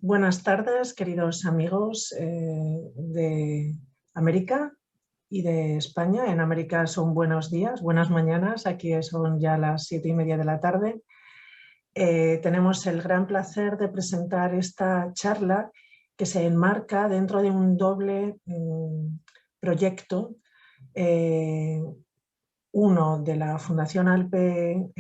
Buenas tardes, queridos amigos de América y de España. En América son buenos días, buenas mañanas, aquí son ya las 7:30 de la tarde. Tenemos el gran placer de presentar esta charla que se enmarca dentro de un doble proyecto. Uno de la Fundación ALPE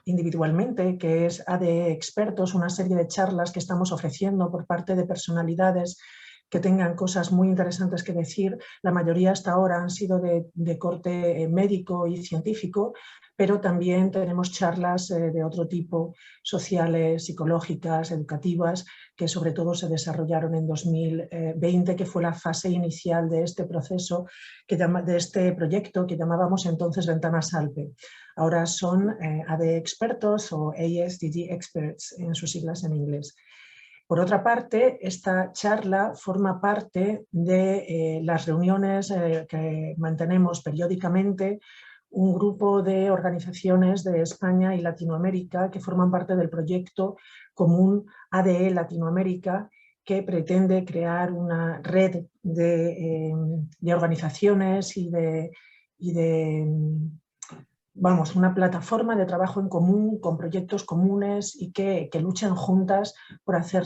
individualmente, que es ADE Expertos, una serie de charlas que estamos ofreciendo por parte de personalidades que tengan cosas muy interesantes que decir. La mayoría hasta ahora han sido de corte médico y científico, pero también tenemos charlas de otro tipo, sociales, psicológicas, educativas, que sobre todo se desarrollaron en 2020, que fue la fase inicial de este proceso, de este proyecto que llamábamos entonces Ventanas ALPE. Ahora son AD Expertos o ASDG Experts en sus siglas en inglés. Por otra parte, esta charla forma parte de las reuniones que mantenemos periódicamente un grupo de organizaciones de España y Latinoamérica que forman parte del proyecto común ADE Latinoamérica, que pretende crear una red de organizaciones y de una plataforma de trabajo en común, con proyectos comunes y que luchen juntas por hacer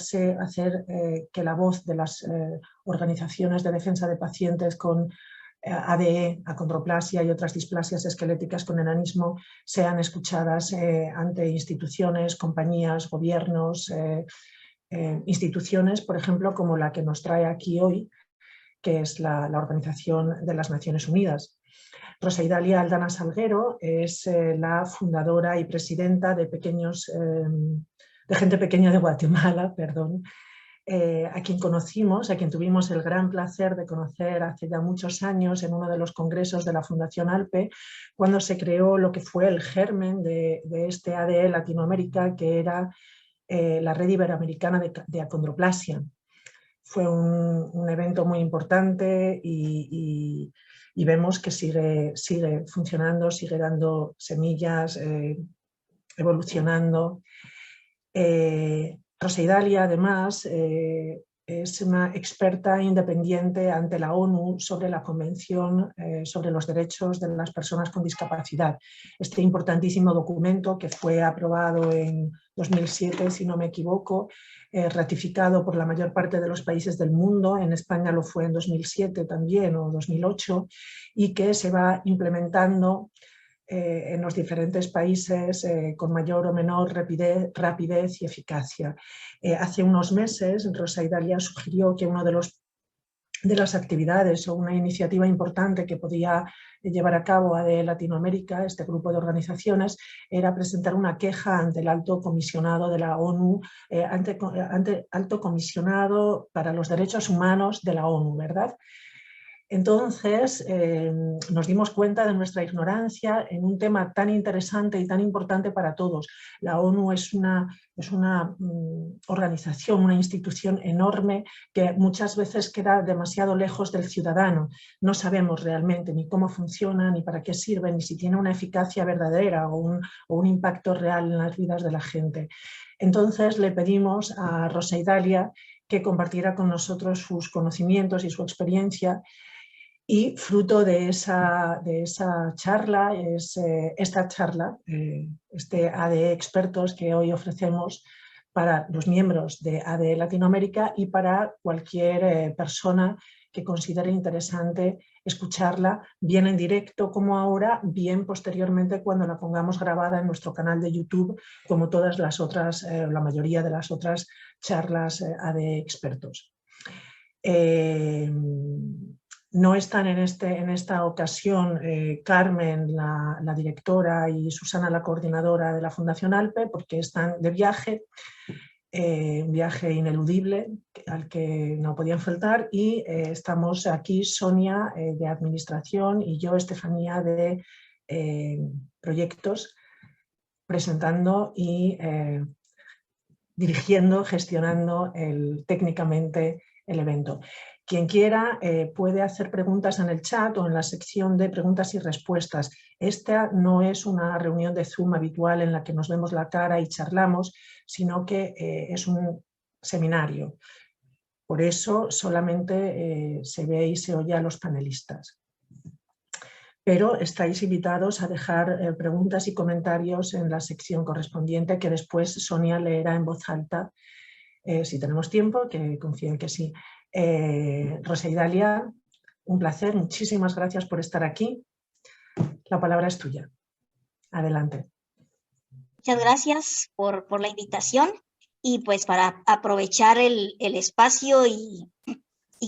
que la voz de las organizaciones de defensa de pacientes con ADE, acondroplasia y otras displasias esqueléticas con enanismo sean escuchadas ante instituciones, compañías, gobiernos, instituciones, por ejemplo, como la que nos trae aquí hoy, que es la Organización de las Naciones Unidas. Rosa Idalia Aldana Salguero es la fundadora y presidenta de Gente Pequeña de Guatemala, perdón, a quien conocimos, a quien tuvimos el gran placer de conocer hace ya muchos años en uno de los congresos de la Fundación ALPE, cuando se creó lo que fue el germen de este ADE Latinoamérica, que era la Red Iberoamericana de Acondroplasia. Fue un evento muy importante y vemos que sigue funcionando, sigue dando semillas, evolucionando. Rosa Idalia, además, es una experta independiente ante la ONU sobre la Convención sobre los Derechos de las Personas con Discapacidad. Este importantísimo documento, que fue aprobado en 2007, si no me equivoco, ratificado por la mayor parte de los países del mundo, en España lo fue en 2007 también o 2008, y que se va implementando en los diferentes países con mayor o menor rapidez y eficacia. Hace unos meses Rosa Idalia sugirió que una de las actividades o una iniciativa importante que podía llevar a cabo ADE Latinoamérica, este grupo de organizaciones, era presentar una queja ante el Alto Comisionado de la ONU, ante Alto Comisionado para los Derechos Humanos de la ONU, ¿verdad? Entonces nos dimos cuenta de nuestra ignorancia en un tema tan interesante y tan importante para todos. La ONU es una organización, una institución enorme que muchas veces queda demasiado lejos del ciudadano. No sabemos realmente ni cómo funciona, ni para qué sirve, ni si tiene una eficacia verdadera o un impacto real en las vidas de la gente. Entonces le pedimos a Rosa Idalia que compartiera con nosotros sus conocimientos y su experiencia. Y fruto de esa charla es esta charla, este ADE Expertos que hoy ofrecemos para los miembros de ADE Latinoamérica y para cualquier persona que considere interesante escucharla, bien en directo como ahora, bien posteriormente cuando la pongamos grabada en nuestro canal de YouTube, como todas las otras, la mayoría de las otras charlas ADE Expertos. No están en esta ocasión Carmen, la directora, y Susana, la coordinadora de la Fundación ALPE, porque están de viaje, un viaje ineludible al que no podían faltar, y estamos aquí Sonia de Administración y yo, Estefanía, de Proyectos, presentando y dirigiendo, gestionando técnicamente el evento. Quien quiera puede hacer preguntas en el chat o en la sección de preguntas y respuestas. Esta no es una reunión de Zoom habitual en la que nos vemos la cara y charlamos, sino que es seminario. Por eso solamente se ve y se oye a los panelistas. Pero estáis invitados a dejar preguntas y comentarios en la sección correspondiente, que después Sonia leerá en voz alta, si tenemos tiempo, que confío en que sí. Rosa y Dalia, un placer, muchísimas gracias por estar aquí. La palabra es tuya. Adelante. Muchas gracias por la invitación y pues para aprovechar el espacio y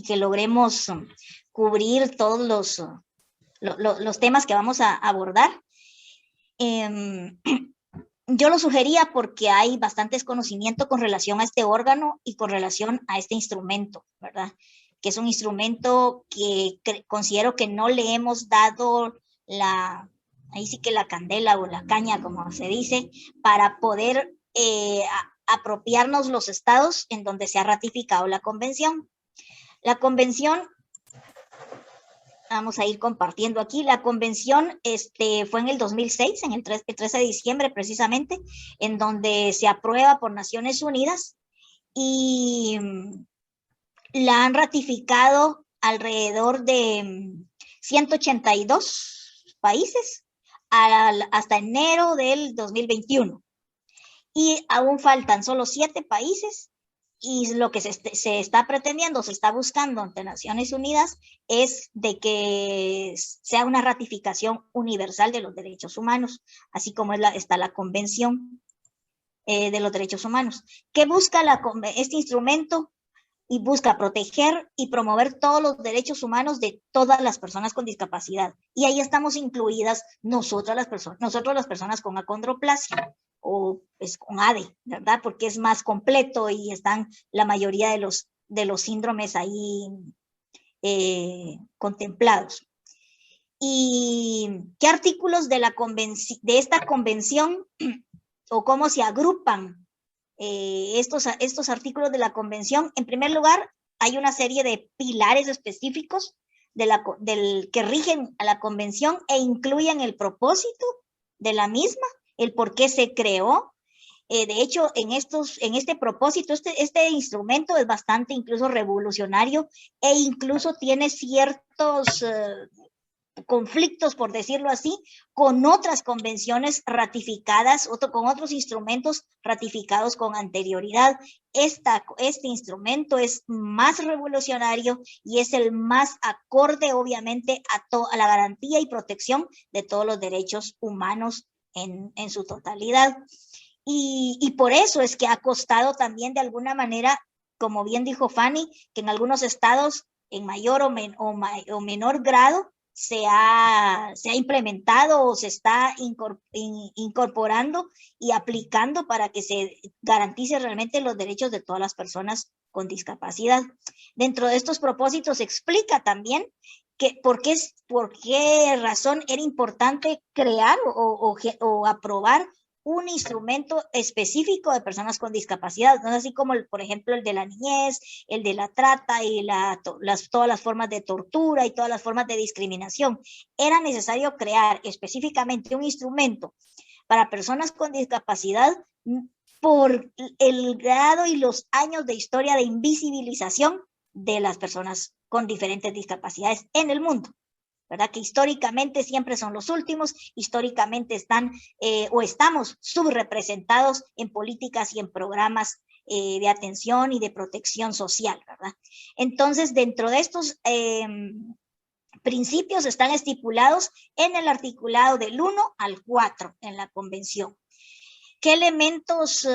que logremos cubrir todos los temas que vamos a abordar. Yo lo sugería porque hay bastantes conocimientos con relación a este órgano y con relación a este instrumento, ¿verdad? Que es un instrumento que considero que no le hemos dado ahí sí que la candela o la caña, como se dice, para poder apropiarnos los estados en donde se ha ratificado la convención. La convención, vamos a ir compartiendo aquí, la convención fue en el 2006, el 13 de diciembre precisamente, en donde se aprueba por Naciones Unidas y la han ratificado alrededor de 182 países hasta enero del 2021. Y aún faltan solo 7 países y lo que se está pretendiendo, se está buscando ante Naciones Unidas es de que sea una ratificación universal de los derechos humanos, así como está la Convención de los Derechos Humanos. ¿Qué busca este instrumento? Y busca proteger y promover todos los derechos humanos de todas las personas con discapacidad. Y ahí estamos incluidas nosotros las personas con acondroplasia o pues, con ADE, ¿verdad? Porque es más completo y están la mayoría de los síndromes ahí contemplados. ¿Y qué artículos de esta convención o cómo se agrupan estos artículos de la convención? En primer lugar, hay una serie de pilares específicos que rigen a la convención e incluyen el propósito de la misma, el por qué se creó. De hecho, en este propósito, este instrumento es bastante incluso revolucionario e incluso tiene ciertos conflictos, por decirlo así, con otras convenciones ratificadas, con otros instrumentos ratificados con anterioridad. Este instrumento es más revolucionario y es el más acorde, obviamente, a la garantía y protección de todos los derechos humanos en su totalidad. Y por eso es que ha costado también de alguna manera, como bien dijo Fanny, que en algunos estados en mayor o menor grado se ha implementado o se está incorporando y aplicando para que se garantice realmente los derechos de todas las personas con discapacidad. Dentro de estos propósitos se explica también por qué razón era importante crear o aprobar un instrumento específico de personas con discapacidad, no es así como, por ejemplo, el de la niñez, el de la trata y todas las formas de tortura y todas las formas de discriminación. Era necesario crear específicamente un instrumento para personas con discapacidad por el grado y los años de historia de invisibilización de las personas con diferentes discapacidades en el mundo, ¿verdad? Que históricamente siempre son los últimos, históricamente están o estamos subrepresentados en políticas y en programas de atención y de protección social, ¿verdad? Entonces, dentro de estos principios están estipulados en el articulado del 1 al 4 en la convención. ¿Qué elementos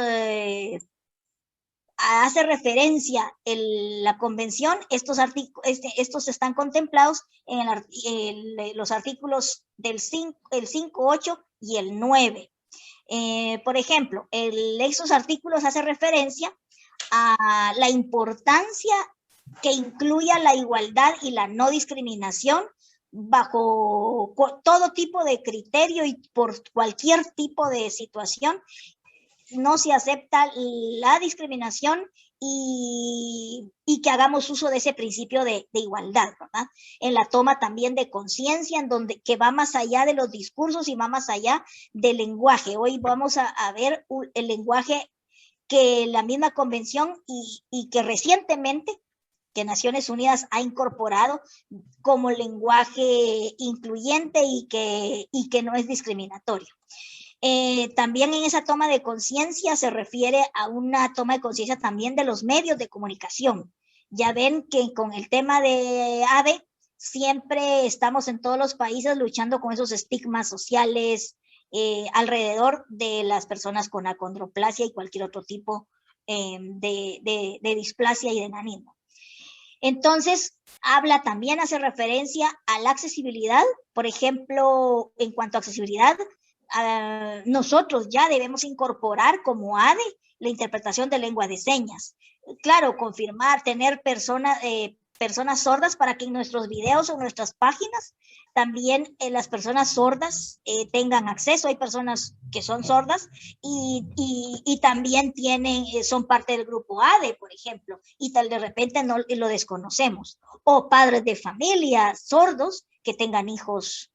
hace referencia la convención? Estos están contemplados en los artículos del 5, el 5, 8 y el 9. Por ejemplo, esos artículos hacen referencia a la importancia que incluya la igualdad y la no discriminación bajo todo tipo de criterio y por cualquier tipo de situación. No se acepta la discriminación y que hagamos uso de ese principio de igualdad, ¿verdad? En la toma también de conciencia, que va más allá de los discursos y va más allá del lenguaje. Hoy vamos a ver el lenguaje que la misma convención y que recientemente que Naciones Unidas ha incorporado como lenguaje incluyente y que no es discriminatorio. También en esa toma de conciencia se refiere a una toma de conciencia también de los medios de comunicación. Ya ven que con el tema de ADE siempre estamos en todos los países luchando con esos estigmas sociales alrededor de las personas con acondroplasia y cualquier otro tipo de displasia y de enanismo. Entonces, también hace referencia a la accesibilidad. Por ejemplo, en cuanto a accesibilidad, nosotros ya debemos incorporar como ADE la interpretación de lengua de señas. Claro, confirmar, tener personas sordas para que en nuestros videos o nuestras páginas también las personas sordas tengan acceso. Hay personas que son sordas y también son parte del grupo ADE, por ejemplo, y tal de repente no lo desconocemos. O padres de familia sordos que tengan hijos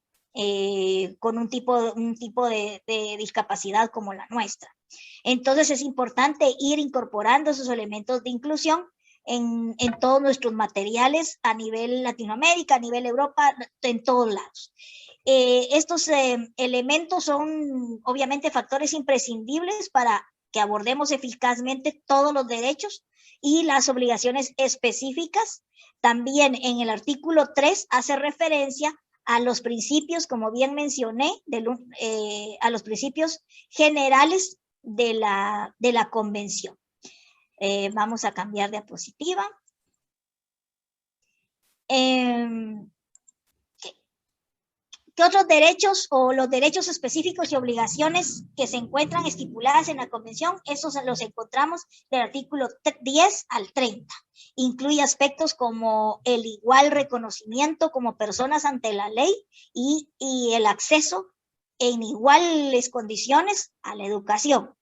con un tipo de discapacidad como la nuestra. Entonces es importante ir incorporando esos elementos de inclusión en todos nuestros materiales a nivel Latinoamérica, a nivel Europa, en todos lados. Estos elementos son obviamente factores imprescindibles para que abordemos eficazmente todos los derechos y las obligaciones específicas. También en el artículo 3 hace referencia a los principios, como bien mencioné, a los principios generales de la convención. Vamos a cambiar de diapositiva. ¿Qué otros derechos o los derechos específicos y obligaciones que se encuentran estipuladas en la convención? Esos los encontramos del artículo 10 al 30. Incluye aspectos como el igual reconocimiento como personas ante la ley y el acceso en iguales condiciones a la educación.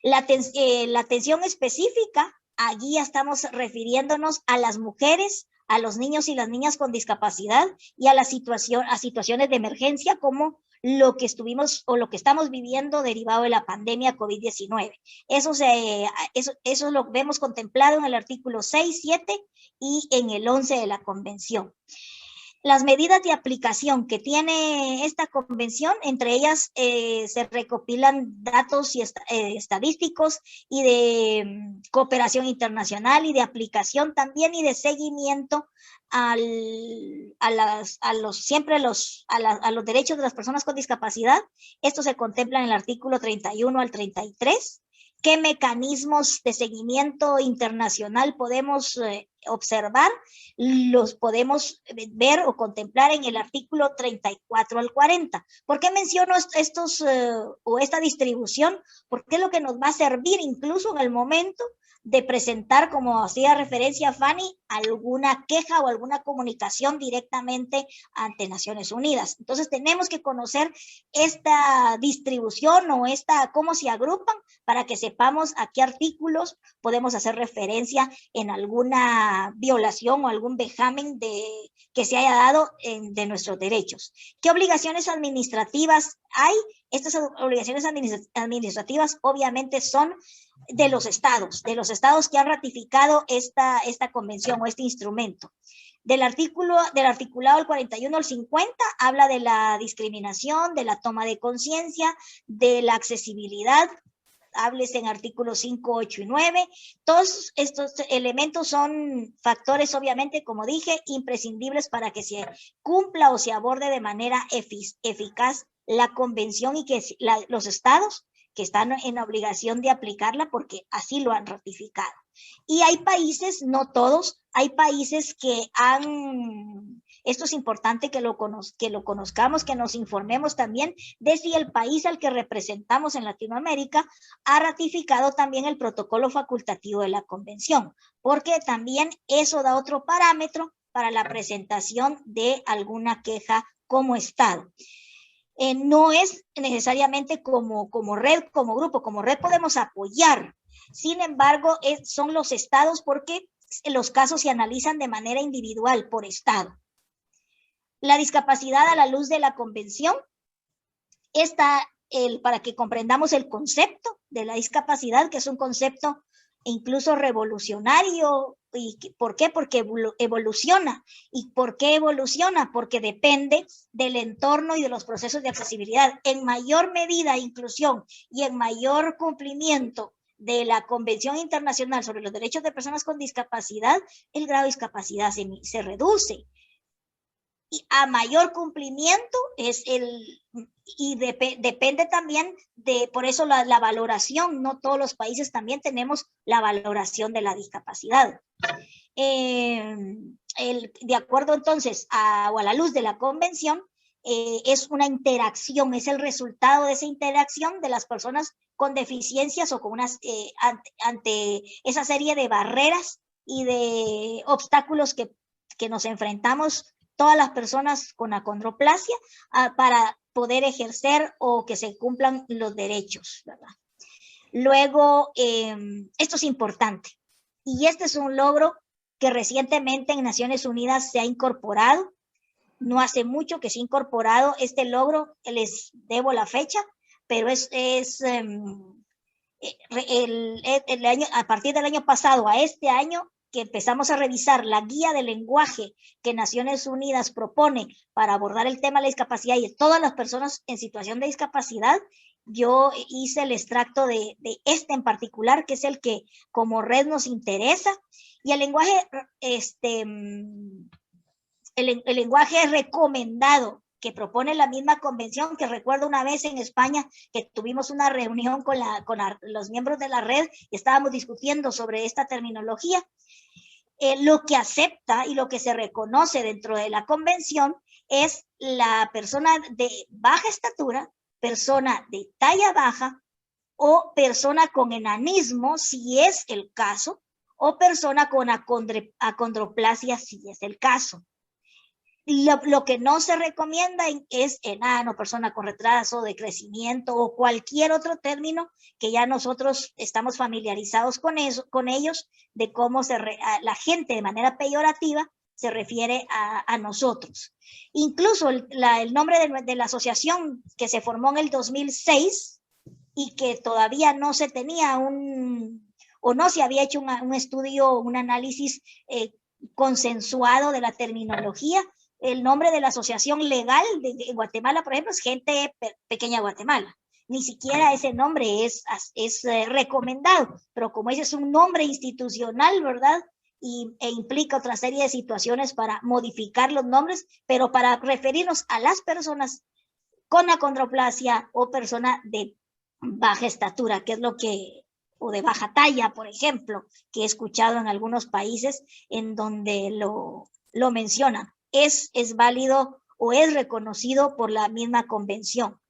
La atención específica, allí ya estamos refiriéndonos a las mujeres, a los niños y las niñas con discapacidad y a situaciones de emergencia como lo que estamos viviendo derivado de la pandemia COVID-19. Eso lo vemos contemplado en el artículo 6, 7 y en el 11 de la convención. Las medidas de aplicación que tiene esta convención, entre ellas se recopilan datos y estadísticos y de cooperación internacional y de aplicación también y de seguimiento a los derechos de las personas con discapacidad. Esto se contempla en el artículo 31 al 33. ¿Qué mecanismos de seguimiento internacional podemos observar? Los podemos ver o contemplar en el artículo 34 al 40. ¿Por qué menciono esta distribución? Porque es lo que nos va a servir incluso en el momento de presentar, como hacía referencia Fanny, alguna queja o alguna comunicación directamente ante Naciones Unidas. Entonces tenemos que conocer esta distribución o cómo se agrupan para que sepamos a qué artículos podemos hacer referencia en alguna violación o algún vejamen que se haya dado de nuestros derechos. ¿Qué obligaciones administrativas hay? Estas obligaciones administrativas obviamente son de los estados que han ratificado esta convención o este instrumento. Del articulado del 41 al 50 habla de la discriminación, de la toma de conciencia, de la accesibilidad. Háblese en artículos 5, 8 y 9. Todos estos elementos son factores, obviamente, como dije, imprescindibles para que se cumpla o se aborde de manera eficaz la convención y que los estados que están en obligación de aplicarla porque así lo han ratificado. Y hay países, no todos, hay países que esto es importante que lo conozcamos, que nos informemos también de si el país al que representamos en Latinoamérica ha ratificado también el protocolo facultativo de la convención, porque también eso da otro parámetro para la presentación de alguna queja como Estado. No es necesariamente como red, como grupo. Como red podemos apoyar. Sin embargo, son los estados porque los casos se analizan de manera individual por estado. La discapacidad a la luz de la convención. Esta para que comprendamos el concepto de la discapacidad, que es un concepto incluso revolucionario. ¿Y por qué? Porque evoluciona. ¿Y por qué evoluciona? Porque depende del entorno y de los procesos de accesibilidad. En mayor medida, inclusión y en mayor cumplimiento de la Convención Internacional sobre los Derechos de Personas con Discapacidad, el grado de discapacidad se reduce. Y a mayor cumplimiento depende también por eso la valoración. No todos los países también tenemos la valoración de la discapacidad. De acuerdo entonces a la luz de la convención, es una interacción, es el resultado de esa interacción de las personas con deficiencias o con ante esa serie de barreras y de obstáculos que nos enfrentamos todas las personas con acondroplasia para poder ejercer o que se cumplan los derechos, ¿verdad? Luego, esto es importante, y este es un logro que recientemente en Naciones Unidas se ha incorporado. No hace mucho que se ha incorporado este logro, les debo la fecha, pero a partir del año pasado a este año, que empezamos a revisar la guía de lenguaje que Naciones Unidas propone para abordar el tema de la discapacidad y de todas las personas en situación de discapacidad, yo hice el extracto de este en particular, que es el que como red nos interesa. Y el lenguaje, el lenguaje recomendado que propone la misma convención, que recuerdo una vez en España que tuvimos una reunión con los miembros de la red y estábamos discutiendo sobre esta terminología. Lo que acepta y lo que se reconoce dentro de la convención es la persona de baja estatura, persona de talla baja o persona con enanismo, si es el caso, o persona con acondroplasia, si es el caso. Lo que no se recomienda es enano, persona con retraso de crecimiento o cualquier otro término que ya nosotros estamos familiarizados con ellos, de cómo la gente de manera peyorativa se refiere a nosotros. Incluso el nombre de la asociación que se formó en el 2006 y que todavía no se tenía o no se había hecho un estudio, un análisis consensuado de la terminología. El nombre de la asociación legal de Guatemala, por ejemplo, es Gente Pequeña Guatemala. Ni siquiera ese nombre es recomendado, pero como ese es un nombre institucional, ¿verdad? E implica otra serie de situaciones para modificar los nombres, pero para referirnos a las personas con acondroplasia o persona de baja estatura, que es o de baja talla, por ejemplo, que he escuchado en algunos países en donde lo mencionan. Es válido o es reconocido por la misma convención.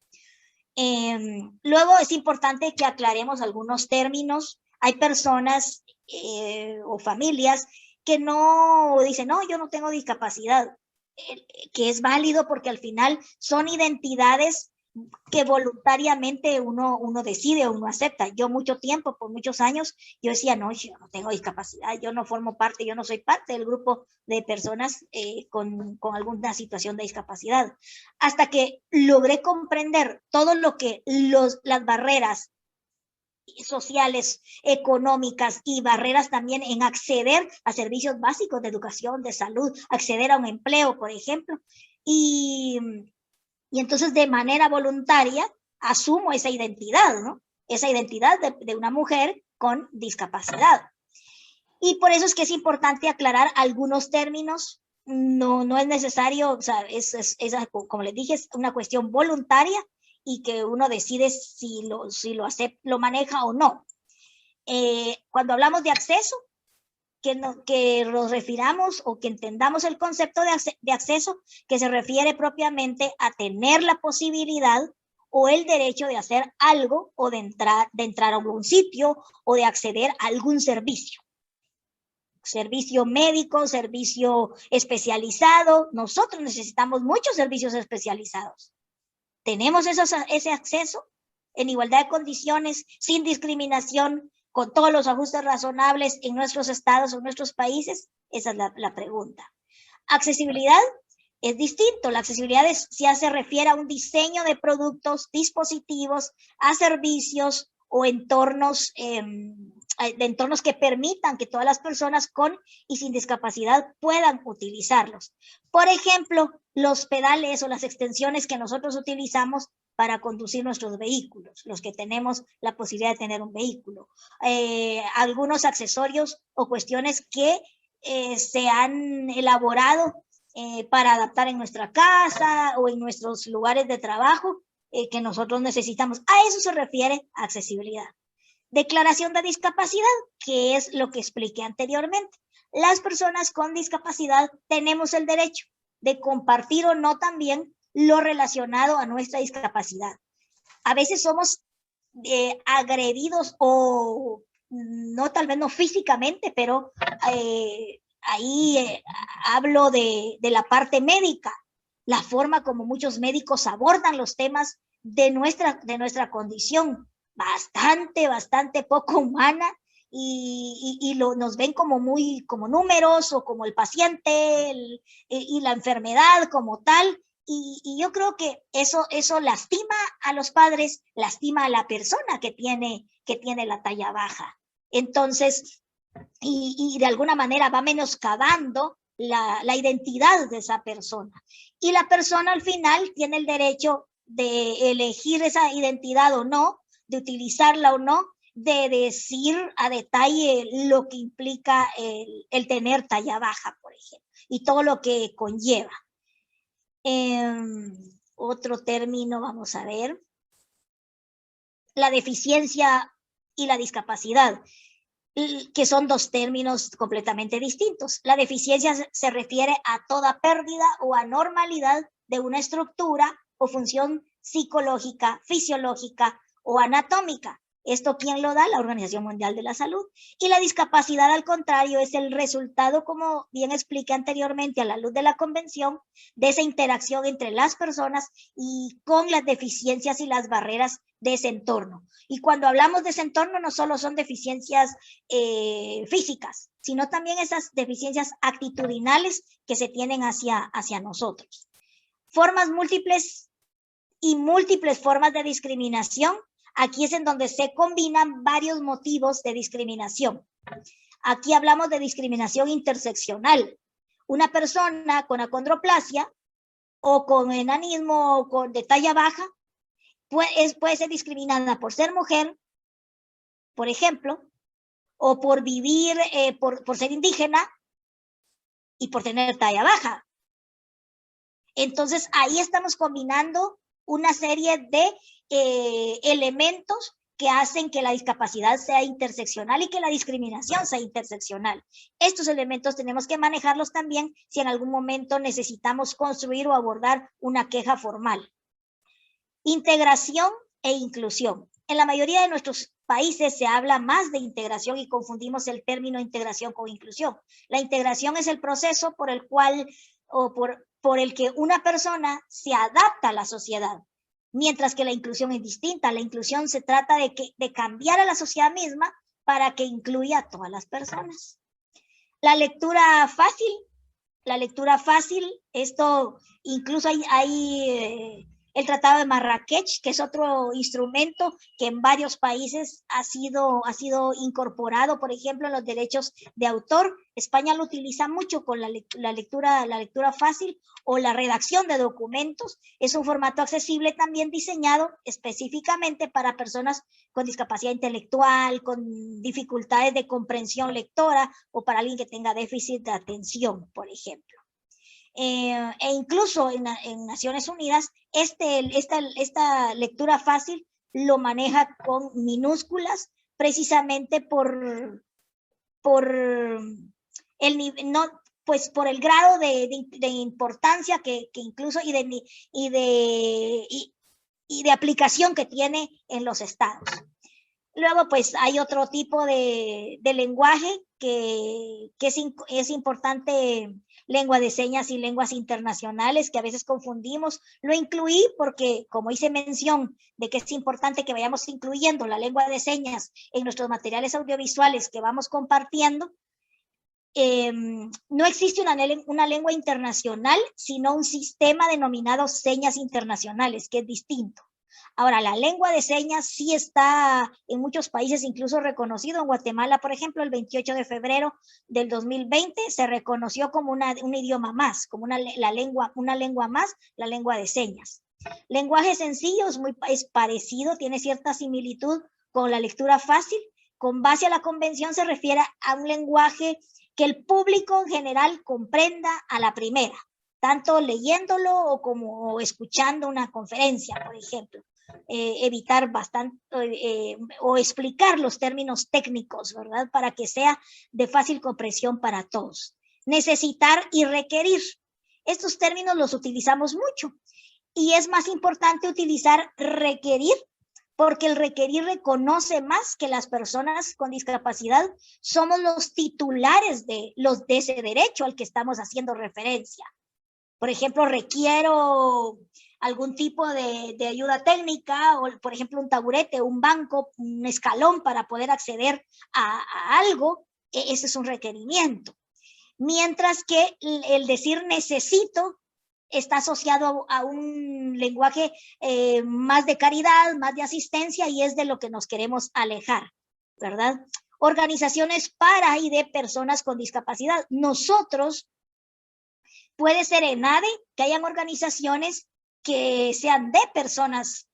Luego es importante que aclaremos algunos términos. Hay personas o familias que no dicen, no, yo no tengo discapacidad, que es válido porque al final son identidades que voluntariamente uno decide o uno acepta. Yo mucho tiempo, por muchos años, yo decía, no, yo no tengo discapacidad, yo no formo parte, yo no soy parte del grupo de personas con alguna situación de discapacidad. Hasta que logré comprender todo lo que las barreras sociales, económicas y barreras también en acceder a servicios básicos de educación, de salud, acceder a un empleo, por ejemplo. Y entonces de manera voluntaria asumo esa identidad, ¿no? Esa identidad de una mujer con discapacidad. Y por eso es que es importante aclarar algunos términos. No es necesario, o sea, como les dije, es una cuestión voluntaria y que uno decide si lo maneja o no. Cuando hablamos de acceso, que nos refiramos o que entendamos el concepto de acceso, que se refiere propiamente a tener la posibilidad o el derecho de hacer algo o de entrar a algún sitio o de acceder a algún servicio. Servicio médico, servicio especializado. Nosotros necesitamos muchos servicios especializados. ¿Tenemos ese acceso en igualdad de condiciones, sin discriminación, con todos los ajustes razonables en nuestros estados o nuestros países? Esa es la pregunta. Accesibilidad es distinto. La accesibilidad ya se refiere a un diseño de productos, dispositivos, a servicios o entornos, de entornos que permitan que todas las personas con y sin discapacidad puedan utilizarlos. Por ejemplo, los pedales o las extensiones que nosotros utilizamos para conducir nuestros vehículos, los que tenemos la posibilidad de tener un vehículo. Algunos accesorios o cuestiones que se han elaborado para adaptar en nuestra casa o en nuestros lugares de trabajo que nosotros necesitamos. A eso se refiere accesibilidad. Declaración de discapacidad, que es lo que expliqué anteriormente. Las personas con discapacidad tenemos el derecho de compartir o no también lo relacionado a nuestra discapacidad. A veces somos agredidos o no, tal vez no físicamente, pero ahí hablo de la parte médica, la forma como muchos médicos abordan los temas de nuestra condición, bastante poco humana, y nos ven como como números o como el paciente y la enfermedad como tal. Y yo creo que eso lastima a los padres, lastima a la persona que tiene la talla baja. Entonces, y de alguna manera va menoscabando la identidad de esa persona. Y la persona al final tiene el derecho de elegir esa identidad o no, de utilizarla o no, de decir a detalle lo que implica el tener talla baja, por ejemplo, y todo lo que conlleva. Otro término, vamos a ver, la deficiencia y la discapacidad, que son dos términos completamente distintos. La deficiencia se refiere a toda pérdida o anormalidad de una estructura o función psicológica, fisiológica o anatómica. ¿Esto quién lo da? La Organización Mundial de la Salud. Y la discapacidad, al contrario, es el resultado, como bien expliqué anteriormente a la luz de la Convención, de esa interacción entre las personas y con las deficiencias y las barreras de ese entorno. Y cuando hablamos de ese entorno, no solo son deficiencias físicas, sino también esas deficiencias actitudinales que se tienen hacia nosotros. Formas múltiples y múltiples formas de discriminación. Aquí es en donde se combinan varios motivos de discriminación. Aquí hablamos de discriminación interseccional. Una persona con acondroplasia o con enanismo o de talla baja puede ser discriminada por ser mujer, por ejemplo, o por vivir, por ser indígena y por tener talla baja. Entonces, ahí estamos combinando una serie de elementos que hacen que la discapacidad sea interseccional y que la discriminación sea interseccional. Estos elementos tenemos que manejarlos también si en algún momento necesitamos construir o abordar una queja formal. Integración e inclusión. En la mayoría de nuestros países se habla más de integración y confundimos el término integración con inclusión. La integración es el proceso por el cual o por el que una persona se adapta a la sociedad, mientras que la inclusión es distinta. La inclusión se trata de cambiar a la sociedad misma para que incluya a todas las personas. La lectura fácil, esto incluso hay el Tratado de Marrakech, que es otro instrumento que en varios países ha sido incorporado, por ejemplo, en los derechos de autor. España lo utiliza mucho con la lectura fácil o la redacción de documentos. Es un formato accesible también diseñado específicamente para personas con discapacidad intelectual, con dificultades de comprensión lectora o para alguien que tenga déficit de atención, por ejemplo. E incluso en Naciones Unidas esta lectura fácil lo maneja con minúsculas precisamente por el grado de importancia que incluso y de aplicación que tiene en los estados. Luego, pues hay otro tipo de lenguaje que es importante, lengua de señas y lenguas internacionales, que a veces confundimos. Lo incluí porque, como hice mención de que es importante que vayamos incluyendo la lengua de señas en nuestros materiales audiovisuales que vamos compartiendo, no existe una lengua internacional, sino un sistema denominado señas internacionales, que es distinto. Ahora, la lengua de señas sí está en muchos países incluso reconocido. En Guatemala, por ejemplo, el 28 de febrero del 2020 se reconoció como un idioma más, como una lengua más, la lengua de señas. Lenguaje sencillo es parecido, tiene cierta similitud con la lectura fácil. Con base a la convención se refiere a un lenguaje que el público en general comprenda a la primera, tanto leyéndolo o como escuchando una conferencia, por ejemplo. Evitar bastante o explicar los términos técnicos, ¿verdad? Para que sea de fácil comprensión para todos. Necesitar y requerir. Estos términos los utilizamos mucho y es más importante utilizar requerir, porque el requerir reconoce más que las personas con discapacidad somos los titulares de ese derecho al que estamos haciendo referencia. Por ejemplo, requiero algún tipo de ayuda técnica, o por ejemplo un taburete, un banco, un escalón para poder acceder a algo, ese es un requerimiento. Mientras que el decir necesito está asociado a un lenguaje más de caridad, más de asistencia, y es de lo que nos queremos alejar, ¿verdad? Organizaciones para y de personas con discapacidad. Nosotros, puede ser en ADE, que hayan organizaciones que sean de personas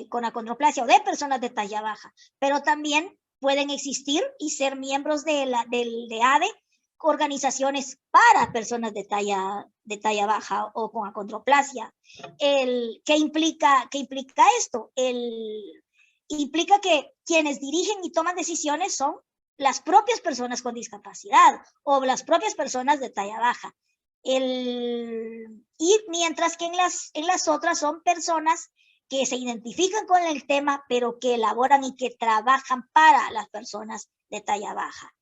con acondroplasia o de personas de talla baja, pero también pueden existir y ser miembros de ADE organizaciones para personas de talla baja o con acondroplasia. ¿Qué implica esto? Implica que quienes dirigen y toman decisiones son las propias personas con discapacidad o las propias personas de talla baja. Y mientras que en las otras son personas que se identifican con el tema, pero que elaboran y que trabajan para las personas de talla baja.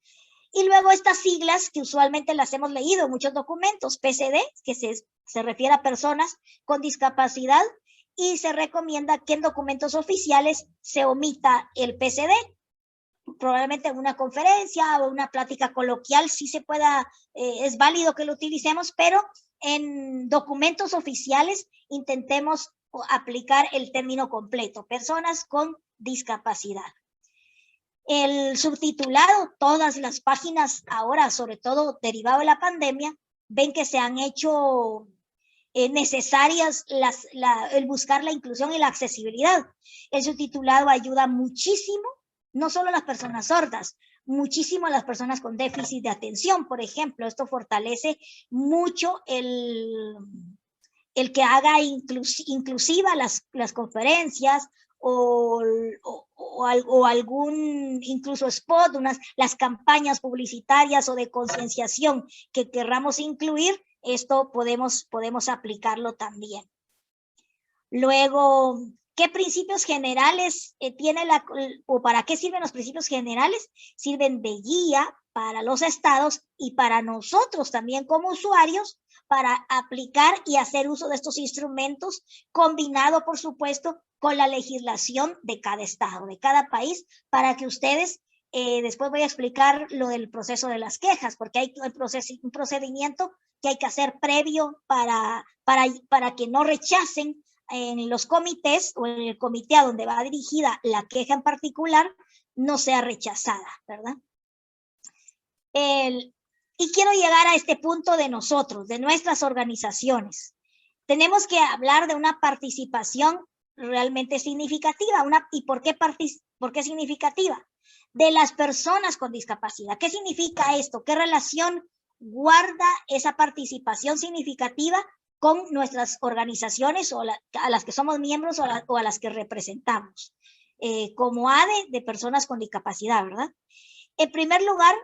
Y luego estas siglas que usualmente las hemos leído en muchos documentos, PCD, que se refiere a personas con discapacidad, y se recomienda que en documentos oficiales se omita el PCD. Probablemente en una conferencia o una plática coloquial sí se pueda, es válido que lo utilicemos, pero en documentos oficiales intentemos aplicar el término completo, personas con discapacidad. El subtitulado, todas las páginas ahora, sobre todo derivado de la pandemia, ven que se han hecho necesarias el buscar la inclusión y la accesibilidad. El subtitulado ayuda muchísimo, no solo a las personas sordas, muchísimo a las personas con déficit de atención, por ejemplo. Esto fortalece mucho el que haga inclusiva las conferencias o algún incluso spot, las campañas publicitarias o de concienciación que querramos incluir. Esto podemos aplicarlo también. Luego, ¿qué principios generales o para qué sirven los principios generales? Sirven de guía para los estados y para nosotros también como usuarios para aplicar y hacer uso de estos instrumentos, combinado, por supuesto, con la legislación de cada estado, de cada país, para que ustedes, después voy a explicar lo del proceso de las quejas, porque hay un procedimiento que hay que hacer previo para que no rechacen en los comités o en el comité a donde va dirigida la queja en particular, no sea rechazada, ¿verdad? Y quiero llegar a este punto de nosotros, de nuestras organizaciones. Tenemos que hablar de una participación realmente significativa. ¿Y por qué significativa? De las personas con discapacidad. ¿Qué significa esto? ¿Qué relación guarda esa participación significativa con nuestras organizaciones o a las que somos miembros o a las que representamos? Como ADE de personas con discapacidad, ¿verdad? En primer lugar,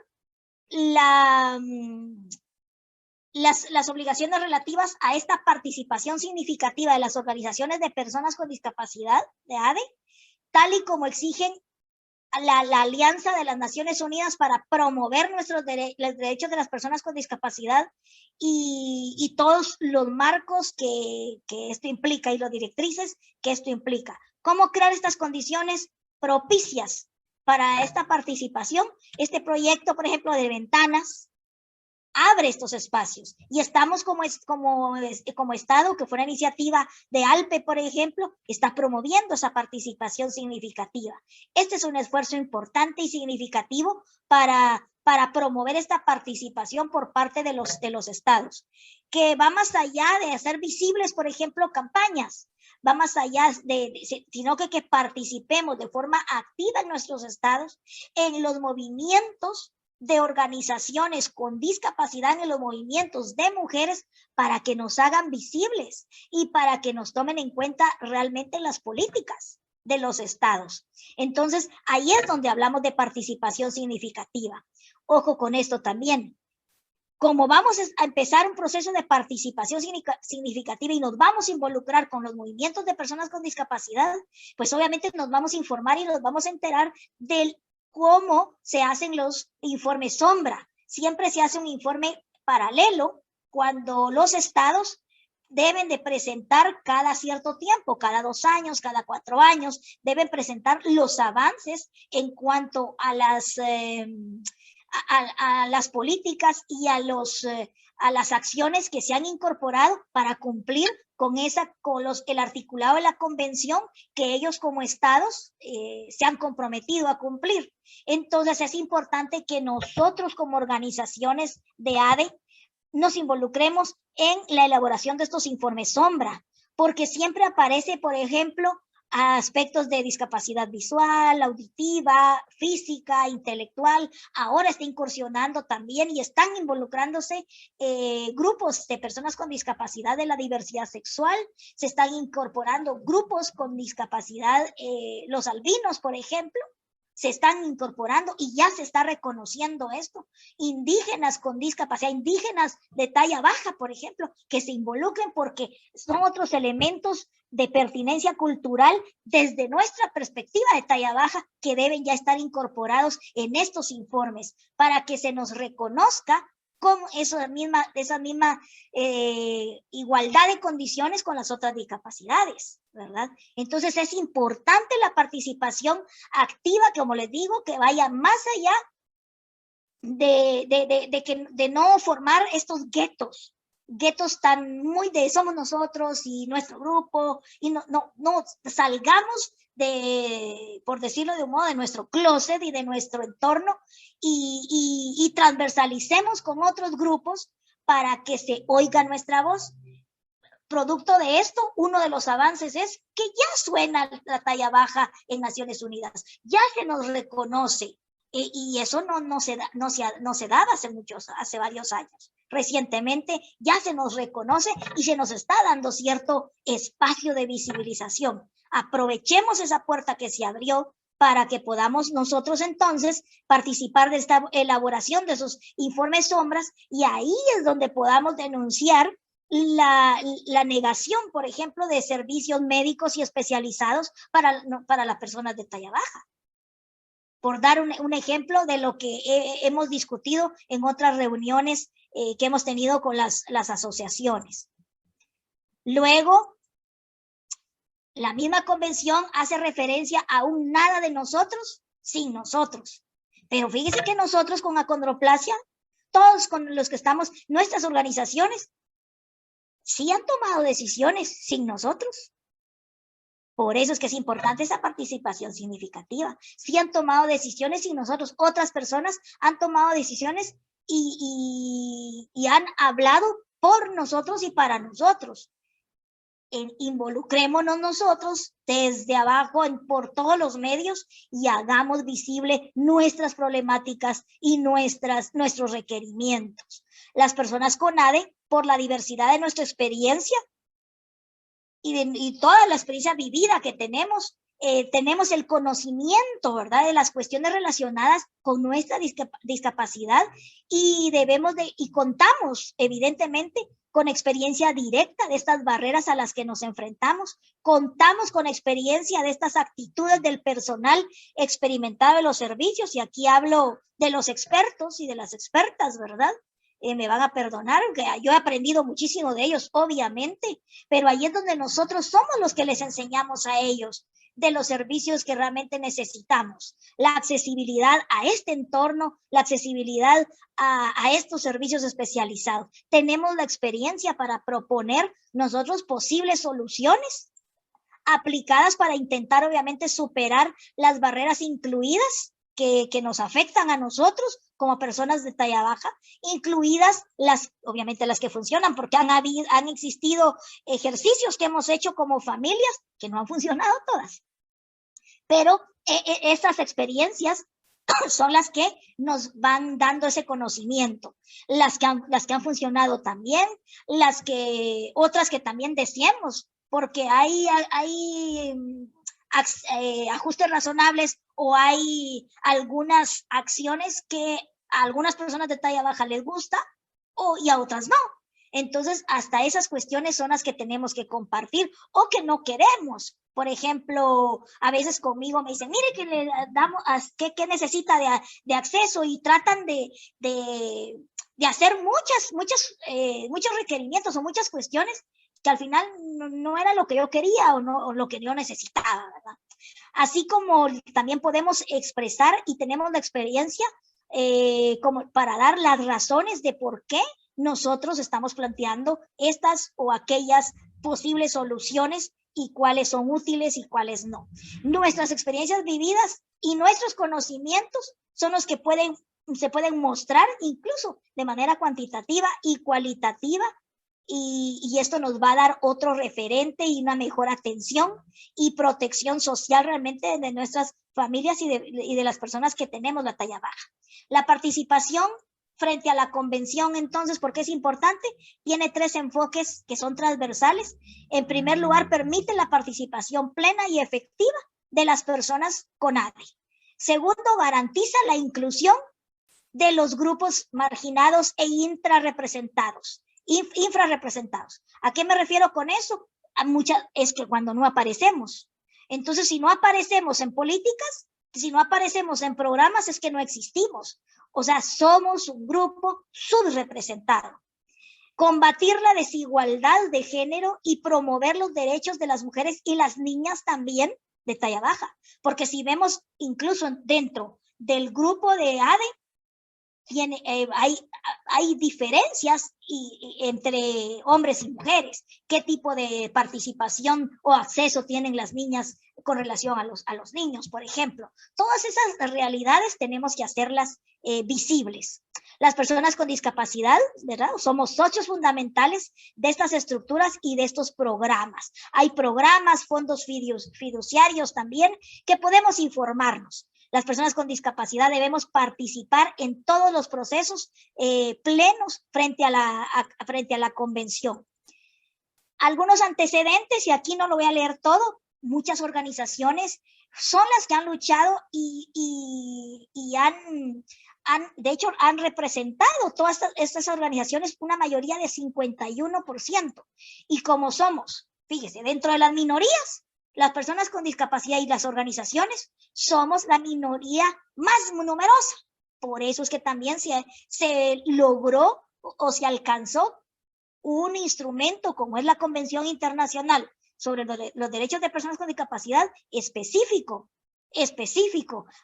las obligaciones relativas a esta participación significativa de las organizaciones de personas con discapacidad de ADE, tal y como exigen la Alianza de las Naciones Unidas para promover los derechos de las personas con discapacidad y todos los marcos que esto implica y las directrices que esto implica. ¿Cómo crear estas condiciones propicias para esta participación? Este proyecto, por ejemplo, de ventanas, abre estos espacios y estamos como Estado, que fue una iniciativa de ALPE, por ejemplo, está promoviendo esa participación significativa. Este es un esfuerzo importante y significativo para promover esta participación por parte de los estados, que va más allá de hacer visibles, por ejemplo, campañas, va más allá sino que participemos de forma activa en nuestros estados, en los movimientos de organizaciones con discapacidad, en los movimientos de mujeres, para que nos hagan visibles y para que nos tomen en cuenta realmente las políticas de los estados. Entonces, ahí es donde hablamos de participación significativa. Ojo con esto también. Como vamos a empezar un proceso de participación significativa y nos vamos a involucrar con los movimientos de personas con discapacidad, pues obviamente nos vamos a informar y nos vamos a enterar del cómo se hacen los informes sombra. Siempre se hace un informe paralelo cuando los estados deben de presentar cada cierto tiempo, cada 2 años, cada 4 años, deben presentar los avances en cuanto a las políticas y a las acciones que se han incorporado para cumplir con el articulado de la convención que ellos como estados se han comprometido a cumplir. Entonces es importante que nosotros como organizaciones de ADE nos involucremos en la elaboración de estos informes sombra, porque siempre aparece, por ejemplo, aspectos de discapacidad visual, auditiva, física, intelectual. Ahora está incursionando también y están involucrándose grupos de personas con discapacidad de la diversidad sexual, se están incorporando grupos con discapacidad, los albinos, por ejemplo, se están incorporando y ya se está reconociendo esto. Indígenas con discapacidad, indígenas de talla baja, por ejemplo, que se involucren porque son otros elementos de pertinencia cultural desde nuestra perspectiva de talla baja que deben ya estar incorporados en estos informes para que se nos reconozca con esa misma igualdad de condiciones con las otras discapacidades, ¿verdad? Entonces es importante la participación activa, como les digo, que vaya más allá de no formar estos guetos tan muy de somos nosotros y nuestro grupo, y no salgamos por decirlo de un modo, de nuestro closet y de nuestro entorno y transversalicemos con otros grupos para que se oiga nuestra voz. Producto de esto, uno de los avances es que ya suena la talla baja en Naciones Unidas, ya se nos reconoce, y eso no se daba hace varios años. Recientemente ya se nos reconoce y se nos está dando cierto espacio de visibilización. Aprovechemos esa puerta que se abrió para que podamos nosotros entonces participar de esta elaboración de esos informes sombras, y ahí es donde podamos denunciar la negación, por ejemplo, de servicios médicos y especializados para las personas de talla baja. Por dar un ejemplo de lo que hemos discutido en otras reuniones que hemos tenido con las asociaciones. Luego, la misma convención hace referencia a un nada de nosotros sin nosotros. Pero fíjese que nosotros con acondroplasia, todos con los que estamos, nuestras organizaciones, sí han tomado decisiones sin nosotros. Por eso es que es importante esa participación significativa. Sí han tomado decisiones sin nosotros. Otras personas han tomado decisiones y han hablado por nosotros y para nosotros. Involucrémonos nosotros desde abajo por todos los medios y hagamos visible nuestras problemáticas y nuestros requerimientos. Las personas con ADE, por la diversidad de nuestra experiencia y toda la experiencia vivida que tenemos el conocimiento, ¿verdad?, de las cuestiones relacionadas con nuestra discapacidad, y contamos evidentemente con experiencia directa de estas barreras a las que nos enfrentamos, contamos con experiencia de estas actitudes del personal experimentado de los servicios, y aquí hablo de los expertos y de las expertas, ¿verdad? Me van a perdonar, que yo he aprendido muchísimo de ellos, obviamente, pero ahí es donde nosotros somos los que les enseñamos a ellos. de los servicios que realmente necesitamos. La accesibilidad a este entorno, la accesibilidad a estos servicios especializados. Tenemos la experiencia para proponer nosotros posibles soluciones aplicadas para intentar obviamente superar las barreras incluidas que nos afectan a nosotros como personas de talla baja, incluidas obviamente las que funcionan, porque han existido ejercicios que hemos hecho como familias que no han funcionado todas. Pero estas experiencias son las que nos van dando ese conocimiento, las que han funcionado también, otras que también deseemos, porque hay ajustes razonables o hay algunas acciones que a algunas personas de talla baja les gusta y a otras no. Entonces, hasta esas cuestiones son las que tenemos que compartir o que no queremos. Por ejemplo, a veces conmigo me dicen, mire que le damos, ¿qué necesita de acceso? Y tratan de hacer muchos requerimientos o muchas cuestiones que al final no era lo que yo quería o lo que yo necesitaba, ¿verdad? Así como también podemos expresar y tenemos la experiencia como para dar las razones de por qué nosotros estamos planteando estas o aquellas posibles soluciones y cuáles son útiles y cuáles no. Nuestras experiencias vividas y nuestros conocimientos son los que se pueden mostrar incluso de manera cuantitativa y cualitativa, y esto nos va a dar otro referente y una mejor atención y protección social realmente de nuestras familias y de las personas que tenemos la talla baja. La participación frente a la convención, entonces, ¿por qué es importante? Tiene 3 enfoques que son transversales. En primer lugar, permite la participación plena y efectiva de las personas con ADE. Segundo, garantiza la inclusión de los grupos marginados e infrarrepresentados. ¿A qué me refiero con eso? Es que cuando no aparecemos. Entonces, si no aparecemos en políticas, si no aparecemos en programas, es que no existimos. O sea, somos un grupo subrepresentado. Combatir la desigualdad de género y promover los derechos de las mujeres y las niñas también de talla baja. Porque si vemos incluso dentro del grupo de ADE, hay diferencias entre hombres y mujeres. ¿Qué tipo de participación o acceso tienen las niñas con relación a los niños, por ejemplo? Todas esas realidades tenemos que hacerlas visibles. Las personas con discapacidad, ¿verdad? Somos socios fundamentales de estas estructuras y de estos programas. Hay programas, fondos fiduciarios también que podemos informarnos. Las personas con discapacidad debemos participar en todos los procesos plenos frente a la convención. Algunos antecedentes, y aquí no lo voy a leer todo, muchas organizaciones son las que han luchado y de hecho han representado todas estas organizaciones, una mayoría de 51%. Y como somos, fíjese, dentro de las minorías, las personas con discapacidad y las organizaciones somos la minoría más numerosa. Por eso es que también se logró o se alcanzó un instrumento como es la Convención Internacional sobre los Derechos de Personas con Discapacidad específico.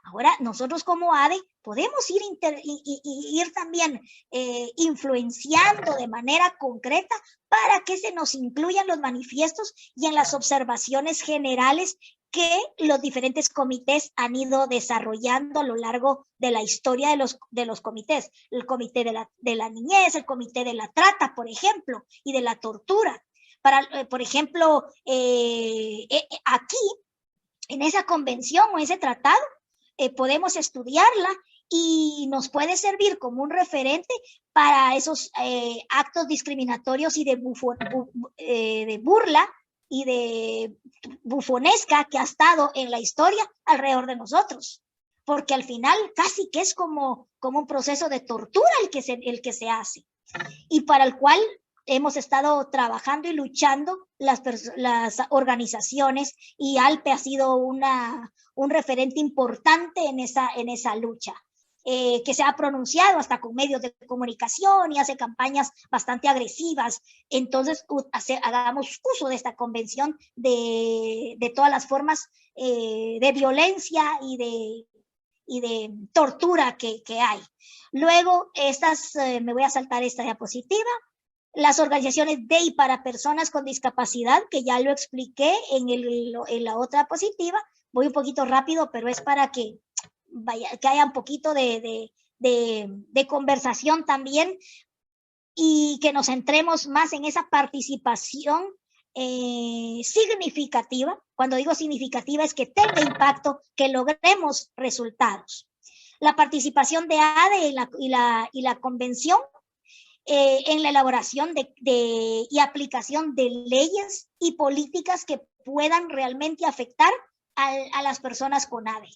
Ahora, nosotros como ADE podemos ir también influenciando de manera concreta para que se nos incluyan los manifiestos y en las observaciones generales que los diferentes comités han ido desarrollando a lo largo de la historia de los comités. El comité de la niñez, el comité de la trata, por ejemplo, y de la tortura. Por ejemplo, aquí, en esa convención o ese tratado, podemos estudiarla y nos puede servir como un referente para esos actos discriminatorios y de burla y de bufonesca que ha estado en la historia alrededor de nosotros. Porque al final casi que es como un proceso de tortura el que se hace. Y para el cual hemos estado trabajando y luchando las organizaciones, y ALPE ha sido un referente importante en esa lucha. que se ha pronunciado hasta con medios de comunicación y hace campañas bastante agresivas. Entonces, hagamos uso de esta convención de todas las formas de violencia y de tortura que hay. Luego, me voy a saltar esta diapositiva. Las organizaciones de y para personas con discapacidad, que ya lo expliqué en la otra diapositiva. Voy un poquito rápido, pero es para que haya un poquito de conversación también y que nos centremos más en esa participación significativa. Cuando digo significativa es que tenga impacto, que logremos resultados. La participación de ADE y la convención en la elaboración y aplicación de leyes y políticas que puedan realmente afectar a las personas con ADE.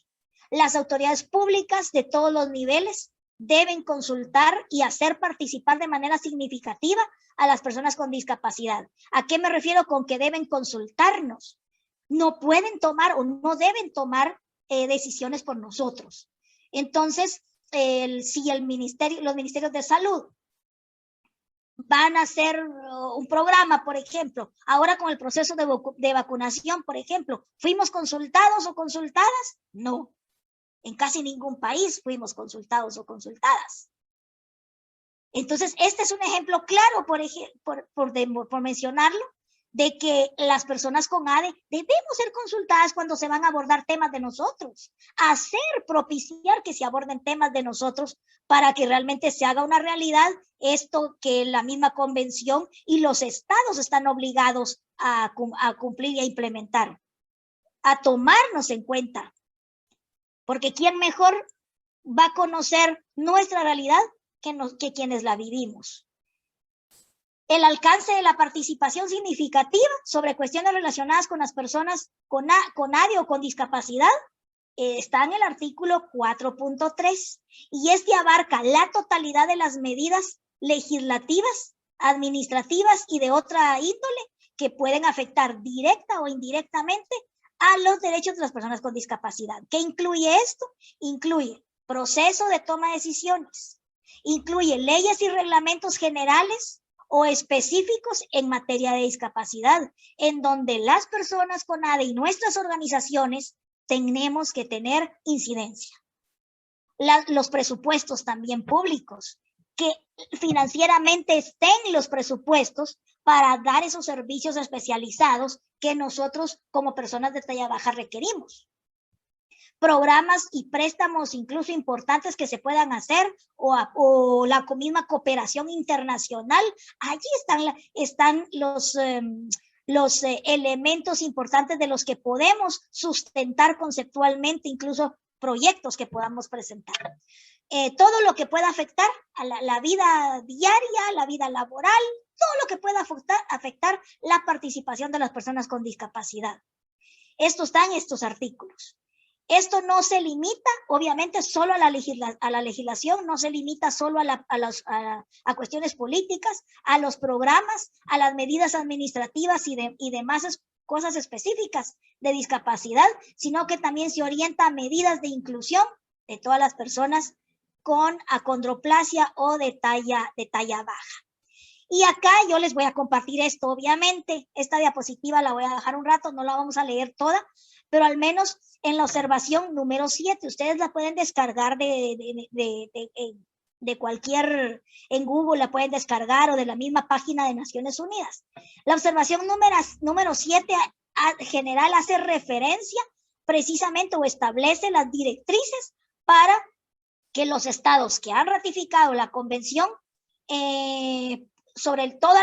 Las autoridades públicas de todos los niveles deben consultar y hacer participar de manera significativa a las personas con discapacidad. ¿A qué me refiero con que deben consultarnos? No pueden tomar o no deben tomar decisiones por nosotros. Entonces, si los ministerios de salud van a hacer un programa, por ejemplo, ahora con el proceso de vacunación, por ejemplo, ¿fuimos consultados o consultadas? No. En casi ningún país fuimos consultados o consultadas. Entonces, este es un ejemplo claro, por mencionarlo, de que las personas con ADE debemos ser consultadas cuando se van a abordar temas de nosotros, propiciar que se aborden temas de nosotros para que realmente se haga una realidad esto que la misma convención y los estados están obligados a cumplir y a implementar, a tomarnos en cuenta. Porque ¿quién mejor va a conocer nuestra realidad que quienes la vivimos? El alcance de la participación significativa sobre cuestiones relacionadas con las personas con ADE o con discapacidad está en el artículo 4.3 y este abarca la totalidad de las medidas legislativas, administrativas y de otra índole que pueden afectar directa o indirectamente a los derechos de las personas con discapacidad. ¿Qué incluye esto? Incluye proceso de toma de decisiones, incluye leyes y reglamentos generales o específicos en materia de discapacidad, en donde las personas con ADE y nuestras organizaciones tenemos que tener incidencia. Los presupuestos también públicos, que financieramente estén los presupuestos para dar esos servicios especializados que nosotros como personas de talla baja requerimos. Programas y préstamos incluso importantes que se puedan hacer o la misma cooperación internacional. Allí están los elementos importantes de los que podemos sustentar conceptualmente, incluso proyectos que podamos presentar. Todo lo que pueda afectar a la vida diaria, la vida laboral, todo lo que pueda afectar la participación de las personas con discapacidad. Esto está en estos artículos. Esto no se limita, obviamente, solo a la legislación, no se limita solo a cuestiones políticas, a los programas, a las medidas administrativas y demás cosas específicas de discapacidad, sino que también se orienta a medidas de inclusión de todas las personas con acondroplasia o de talla baja. Y acá yo les voy a compartir esto, obviamente. Esta diapositiva la voy a dejar un rato, no la vamos a leer toda, pero al menos en la observación número 7, ustedes la pueden descargar de cualquier, en Google la pueden descargar o de la misma página de Naciones Unidas. La observación número 7 general hace referencia precisamente o establece las directrices para que los estados que han ratificado la convención sobre todos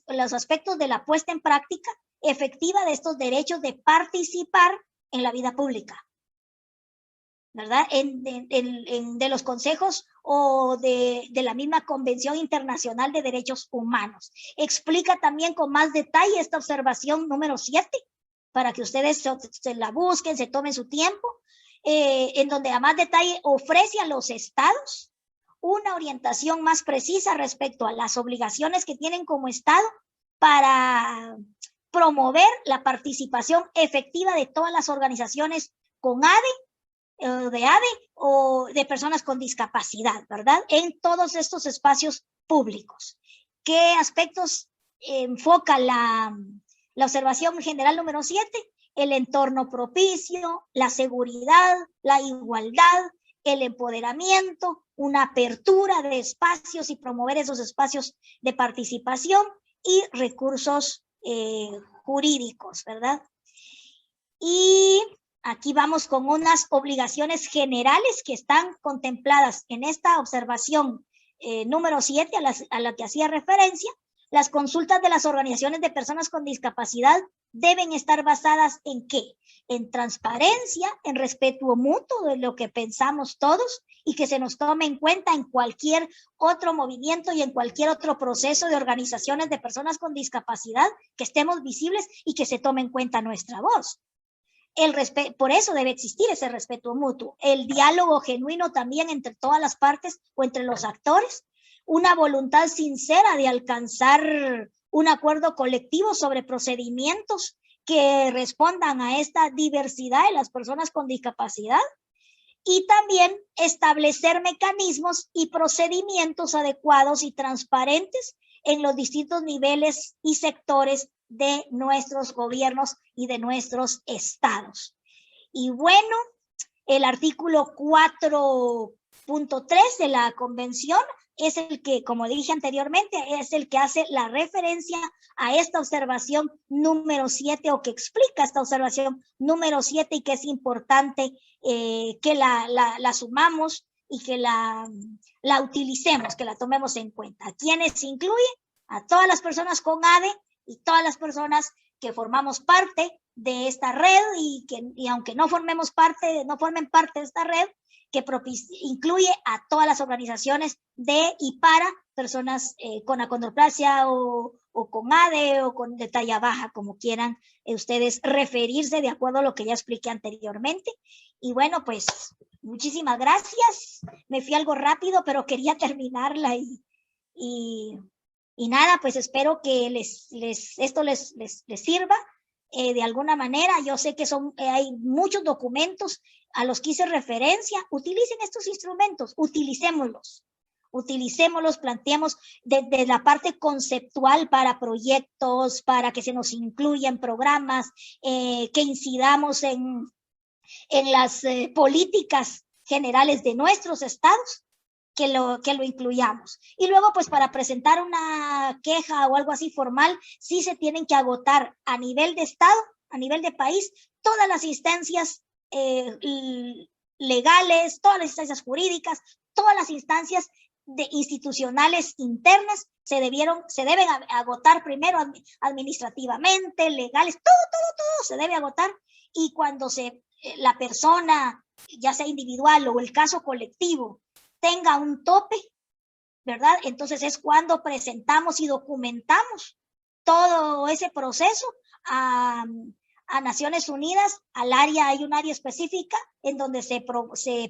los aspectos de la puesta en práctica efectiva de estos derechos de participar en la vida pública, ¿verdad? De los consejos o de la misma Convención Internacional de Derechos Humanos. Explica también con más detalle esta observación número 7, para que ustedes se la busquen, se tomen su tiempo, en donde a más detalle ofrece a los estados una orientación más precisa respecto a las obligaciones que tienen como estado para promover la participación efectiva de todas las organizaciones con ADE de ADE o de personas con discapacidad, ¿verdad? En todos estos espacios públicos. ¿Qué aspectos enfoca la observación general número 7? El entorno propicio, la seguridad, la igualdad, el empoderamiento, una apertura de espacios y promover esos espacios de participación y recursos jurídicos, ¿verdad? Y aquí vamos con unas obligaciones generales que están contempladas en esta observación número 7 a la que hacía referencia. Las consultas de las organizaciones de personas con discapacidad deben estar basadas ¿en qué? En transparencia, en respeto mutuo de lo que pensamos todos y que se nos tome en cuenta en cualquier otro movimiento y en cualquier otro proceso de organizaciones de personas con discapacidad, que estemos visibles y que se tome en cuenta nuestra voz. Por eso debe existir ese respeto mutuo. El diálogo genuino también entre todas las partes o entre los actores. Una voluntad sincera de alcanzar un acuerdo colectivo sobre procedimientos que respondan a esta diversidad de las personas con discapacidad. Y también establecer mecanismos y procedimientos adecuados y transparentes en los distintos niveles y sectores de nuestros gobiernos y de nuestros estados. Y bueno, el artículo 4.3 de la Convención es el que, como dije anteriormente, es el que hace la referencia a esta observación número 7 o que explica esta observación número 7 y que es importante que la sumamos y que la utilicemos, que la tomemos en cuenta. ¿A quiénes incluye? A todas las personas con ADE y todas las personas que formamos parte de esta red y aunque no formen parte de esta red, que incluye a todas las organizaciones de y para personas con acondroplasia o con ADE o de talla baja, como quieran ustedes referirse de acuerdo a lo que ya expliqué anteriormente. Y bueno, pues muchísimas gracias. Me fui algo rápido, pero quería terminarla y nada, pues espero que esto les sirva de alguna manera. Yo sé que hay muchos documentos a los que hice referencia. Utilicen estos instrumentos, utilicémoslos, planteemos desde la parte conceptual para proyectos, para que se nos incluyan programas, que incidamos en las políticas generales de nuestros estados, que lo incluyamos. Y luego, pues para presentar una queja o algo así formal, sí se tienen que agotar a nivel de estado, a nivel de país, todas las instancias legales, todas las instancias jurídicas, todas las instancias institucionales internas se deben agotar primero administrativamente, legales, todo se debe agotar. Y cuando la persona, ya sea individual o el caso colectivo, tenga un tope, ¿verdad? Entonces es cuando presentamos y documentamos todo ese proceso a Naciones Unidas. Hay un área específica en donde se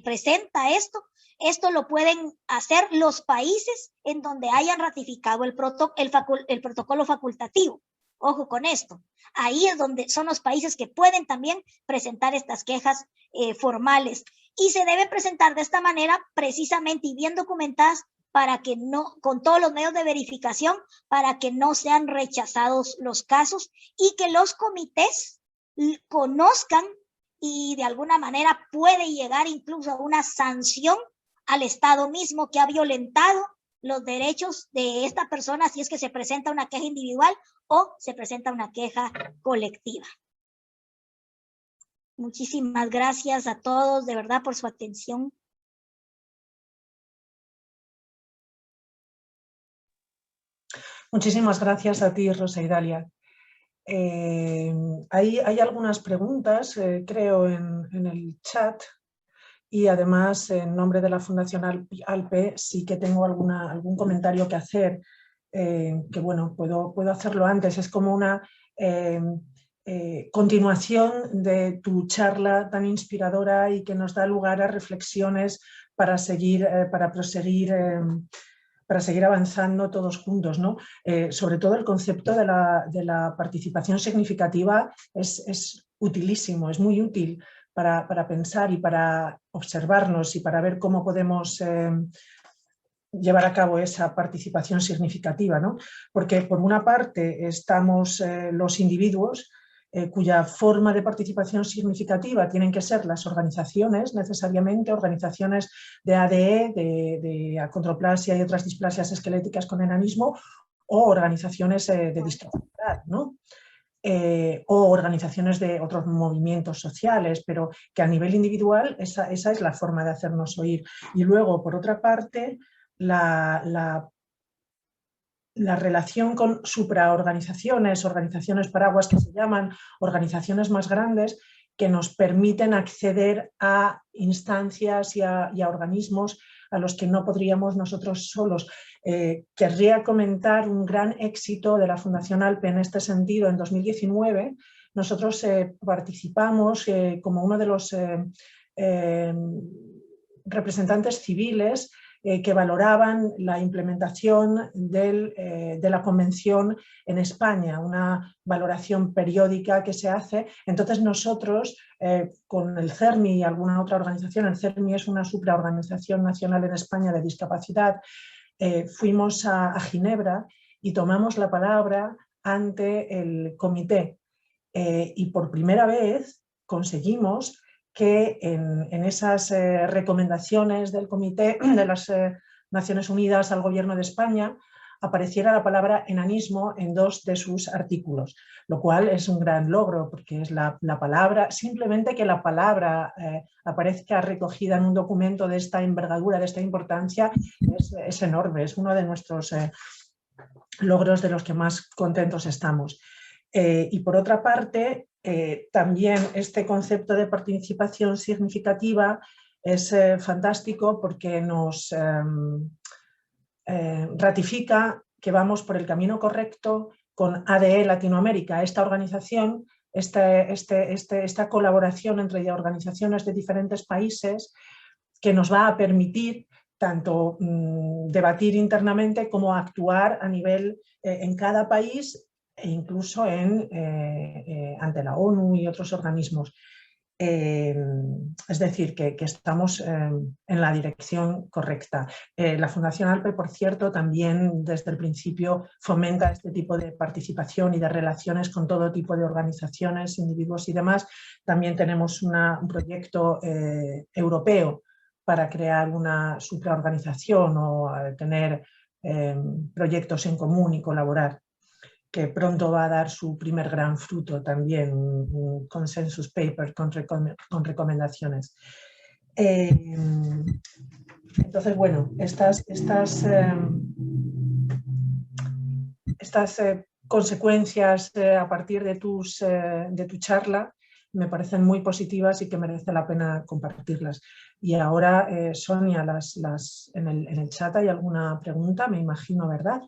presenta esto. Esto lo pueden hacer los países en donde hayan ratificado el protocolo facultativo. Ojo con esto. Ahí es donde son los países que pueden también presentar estas quejas formales. Y se deben presentar de esta manera precisamente y bien documentadas para que no, con todos los medios de verificación, para que no sean rechazados los casos y que los comités conozcan y de alguna manera puede llegar incluso a una sanción al Estado mismo que ha violentado los derechos de esta persona si es que se presenta una queja individual o se presenta una queja colectiva. Muchísimas gracias a todos, de verdad, por su atención. Muchísimas gracias a ti, Rosa Idalia. Hay algunas preguntas, creo, en el chat. Y además, en nombre de la Fundación ALPE, sí que tengo algún comentario que hacer, que bueno, puedo hacerlo antes. Es como una continuación de tu charla tan inspiradora y que nos da lugar a reflexiones para seguir avanzando todos juntos, ¿no? Sobre todo el concepto de la participación significativa es utilísimo, es muy útil, para pensar y para observarnos y para ver cómo podemos llevar a cabo esa participación significativa, ¿no? Porque por una parte estamos los individuos cuya forma de participación significativa tienen que ser las organizaciones, necesariamente organizaciones de ADE, de acondroplasia y otras displasias esqueléticas con enanismo, o organizaciones de discapacidad, ¿no? O organizaciones de otros movimientos sociales, pero que a nivel individual esa es la forma de hacernos oír. Y luego, por otra parte, la relación con supraorganizaciones, organizaciones paraguas que se llaman, organizaciones más grandes, que nos permiten acceder a instancias y a organismos a los que no podríamos nosotros solos. Querría comentar un gran éxito de la Fundación ALPE en este sentido. En 2019 nosotros participamos como uno de los representantes civiles que valoraban la implementación de la Convención en España, una valoración periódica que se hace. Entonces nosotros, con el CERMI y alguna otra organización, el CERMI es una supraorganización nacional en España de discapacidad, fuimos a Ginebra y tomamos la palabra ante el comité. Y por primera vez conseguimos que en esas recomendaciones del Comité de las Naciones Unidas al Gobierno de España apareciera la palabra enanismo en 2 de sus artículos, lo cual es un gran logro, porque es la palabra, simplemente que la palabra aparezca recogida en un documento de esta envergadura, de esta importancia, es enorme, es uno de nuestros logros de los que más contentos estamos. Y por otra parte, también este concepto de participación significativa es fantástico porque nos ratifica que vamos por el camino correcto con ADE Latinoamérica, esta organización, esta colaboración entre organizaciones de diferentes países que nos va a permitir tanto debatir internamente como actuar a nivel en cada país e incluso ante la ONU y otros organismos. Es decir, que estamos en la dirección correcta. La Fundación ALPE, por cierto, también desde el principio fomenta este tipo de participación y de relaciones con todo tipo de organizaciones, individuos y demás. También tenemos un proyecto europeo para crear una supraorganización o tener proyectos en común y colaborar, que pronto va a dar su primer gran fruto también, un consensus paper con recomendaciones. Entonces, bueno, estas consecuencias a partir de tu charla me parecen muy positivas y que merece la pena compartirlas. Y ahora, Sonia, en el chat hay alguna pregunta, me imagino, ¿verdad?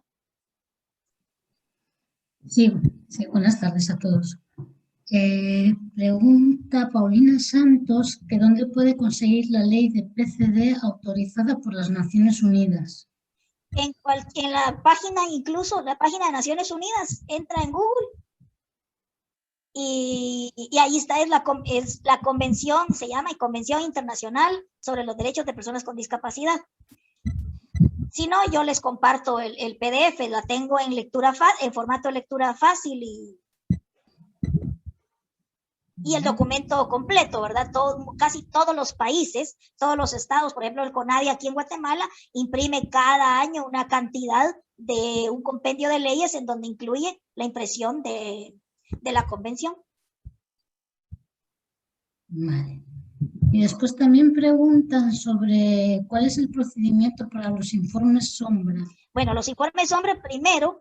Sí, buenas tardes a todos. Pregunta Paulina Santos que ¿dónde puede conseguir la ley de PCD autorizada por las Naciones Unidas? En la página, incluso la página de Naciones Unidas, entra en Google y ahí está, es la convención, se llama Convención Internacional sobre los Derechos de Personas con Discapacidad. Si no, yo les comparto el PDF, la tengo en formato de lectura fácil y el documento completo, ¿verdad? Casi todos los países, todos los estados, por ejemplo, el CONADI aquí en Guatemala, imprime cada año una cantidad de un compendio de leyes en donde incluye la impresión de la convención. Vale. Y después también preguntan sobre cuál es el procedimiento para los informes sombra. Bueno, los informes sombra, primero,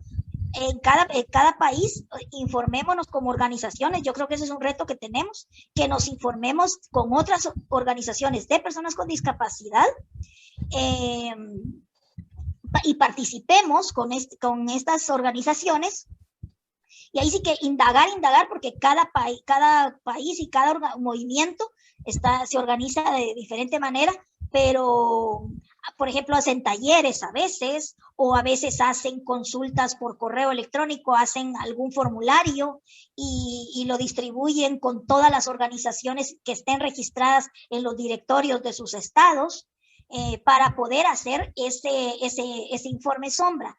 en cada país, informémonos como organizaciones. Yo creo que ese es un reto que tenemos, que nos informemos con otras organizaciones de personas con discapacidad y participemos con estas organizaciones. Y ahí sí que indagar, porque cada país y cada movimiento se organiza de diferente manera, pero por ejemplo, hacen talleres a veces, o a veces hacen consultas por correo electrónico, hacen algún formulario y lo distribuyen con todas las organizaciones que estén registradas en los directorios de sus estados, para poder hacer ese informe sombra.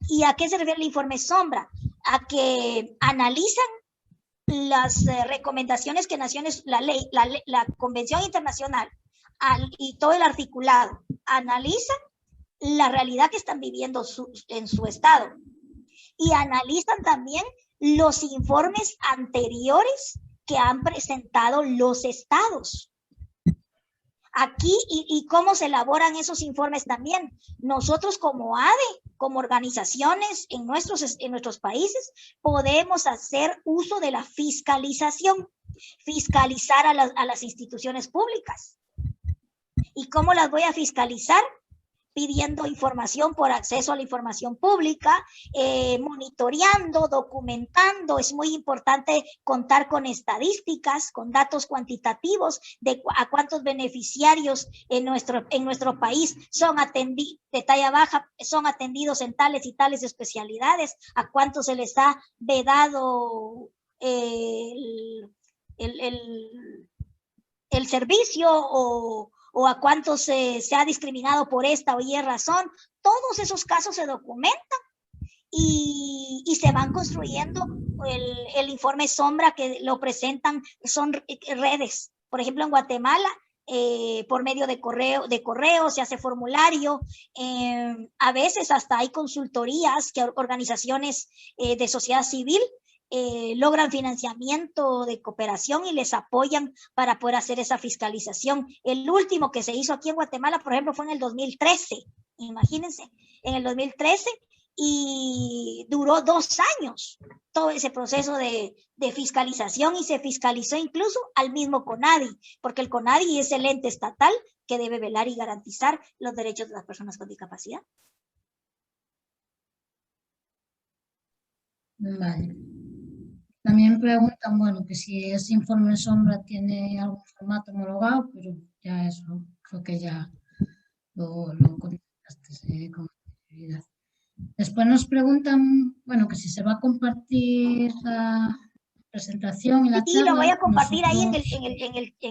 ¿Y a qué se refiere el informe sombra? A que analizan las recomendaciones que la Convención Internacional y todo el articulado analizan la realidad que están viviendo en su estado, y analizan también los informes anteriores que han presentado los estados. Aquí, y cómo se elaboran esos informes también. Nosotros como ADE, como organizaciones en nuestros países, podemos hacer uso de la fiscalización, fiscalizar a las instituciones públicas. ¿Y cómo las voy a fiscalizar? Pidiendo información por acceso a la información pública, monitoreando, documentando. Es muy importante contar con estadísticas, con datos cuantitativos de a cuántos beneficiarios en nuestro país son atendidos de talla baja, son atendidos en tales y tales especialidades, a cuántos se les ha vedado el servicio, o a cuántos se ha discriminado por esta o y razón. Todos esos casos se documentan y se van construyendo el informe sombra, que lo presentan, son redes. Por ejemplo, en Guatemala, por medio de correo se hace formulario, a veces hasta hay consultorías que organizaciones de sociedad civil logran financiamiento de cooperación y les apoyan para poder hacer esa fiscalización. El último que se hizo aquí en Guatemala, por ejemplo, fue en el 2013, imagínense, en el 2013, y duró 2 años todo ese proceso de fiscalización, y se fiscalizó incluso al mismo CONADI, porque el CONADI es el ente estatal que debe velar y garantizar los derechos de las personas con discapacidad. Vale. También preguntan, bueno, que si ese informe sombra tiene algún formato homologado, pero ya eso creo que ya lo contestaste con anterioridad. Después nos preguntan, bueno, que si se va a compartir la presentación y la charla. Y lo voy a compartir ahí en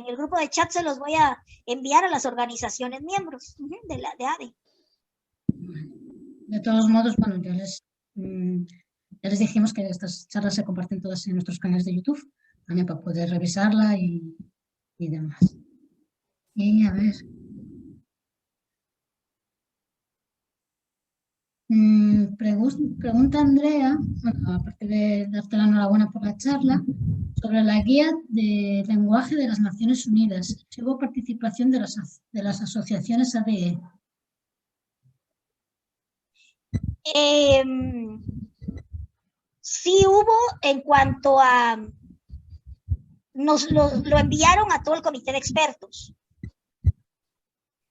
el grupo de chat, se los voy a enviar a las organizaciones miembros de ADE. De todos modos, bueno, ya les dijimos que estas charlas se comparten todas en nuestros canales de YouTube, también para poder revisarla y demás. Y a ver. Pregunta Andrea, bueno, aparte de darte la enhorabuena por la charla, sobre la guía de lenguaje de las Naciones Unidas. Si hubo participación de las asociaciones ADE. Sí hubo, en cuanto a... Nos lo enviaron a todo el comité de expertos.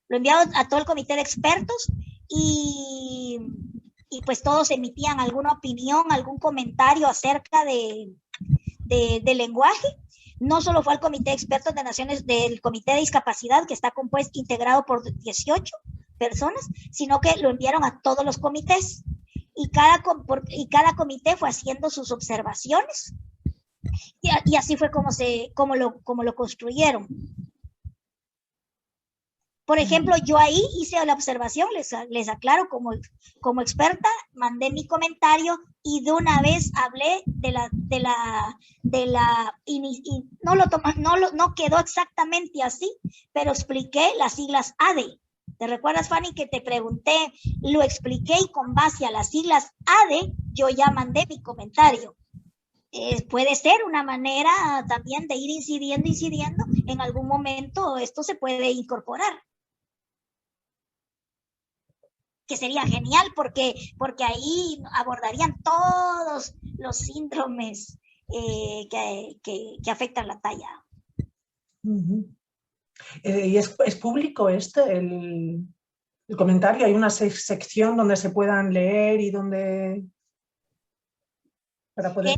Lo enviaron a todo el comité de expertos y pues todos emitían alguna opinión, algún comentario acerca del lenguaje. No solo fue al comité de expertos del comité de discapacidad, que está compuesto, integrado por 18 personas, sino que lo enviaron a todos los comités. Y cada comité fue haciendo sus observaciones, y así fue como lo construyeron. Por ejemplo, yo ahí hice la observación, les aclaro, como experta, mandé mi comentario y de una vez hablé no quedó exactamente así, pero expliqué las siglas ADE. ¿Te recuerdas, Fanny, que te pregunté? Lo expliqué, y con base a las siglas ADE, yo ya mandé mi comentario. Puede ser una manera también de ir incidiendo. En algún momento esto se puede incorporar. Que sería genial, porque ahí abordarían todos los síndromes que afectan la talla. ¿Y es público el comentario? ¿Hay una sección donde se puedan leer y donde... para poder...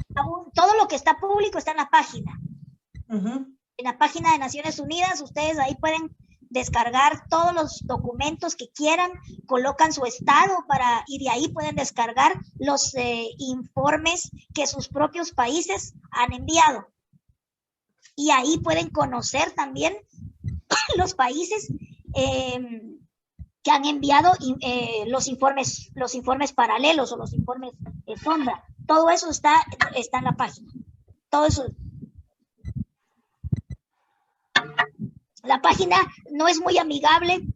todo lo que está público está en la página. En la página de Naciones Unidas, ustedes ahí pueden descargar todos los documentos que quieran, colocan su estado y de ahí pueden descargar los informes que sus propios países han enviado. Y ahí pueden conocer también los países que han enviado los informes paralelos o los informes sombra. Todo eso está en la página. Todo eso. La página no es muy amigable,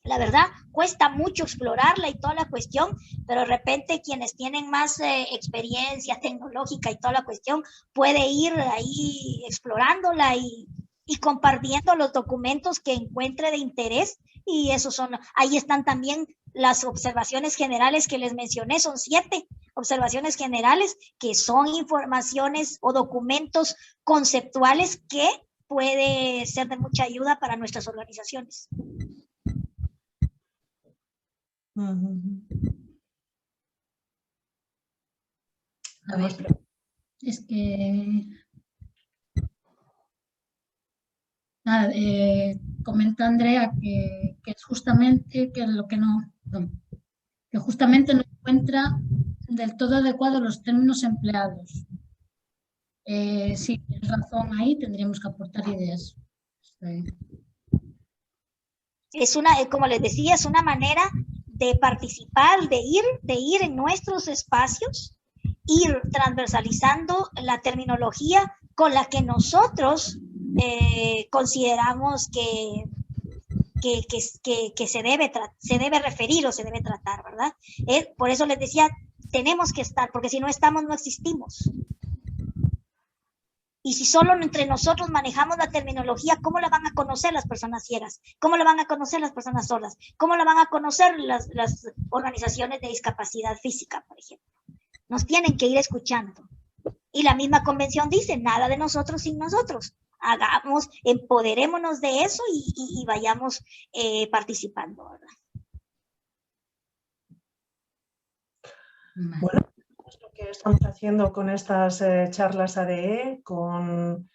la verdad, cuesta mucho explorarla y toda la cuestión, pero de repente quienes tienen más experiencia tecnológica y toda la cuestión puede ir ahí explorándola y compartiendo los documentos que encuentre de interés, y ahí están también las observaciones generales que les mencioné, son 7 observaciones generales que son informaciones o documentos conceptuales que puede ser de mucha ayuda para nuestras organizaciones. A ver, es que... Nada, comenta Andrea que es justamente que lo que no... que justamente no encuentra del todo adecuados los términos empleados. Sí, tienes razón, ahí tendríamos que aportar ideas. Sí. Como les decía, es una manera de participar, de ir en nuestros espacios, ir transversalizando la terminología con la que nosotros consideramos que se debe referir o se debe tratar, ¿verdad? Por eso les decía, tenemos que estar, porque si no estamos, no existimos. Y si solo entre nosotros manejamos la terminología, ¿cómo la van a conocer las personas ciegas? ¿Cómo la van a conocer las personas sordas? ¿Cómo la van a conocer las organizaciones de discapacidad física, por ejemplo? Nos tienen que ir escuchando. Y la misma convención dice, nada de nosotros sin nosotros. Empoderémonos de eso y vayamos participando, ¿verdad? Bueno, lo que estamos haciendo con estas charlas ADE, con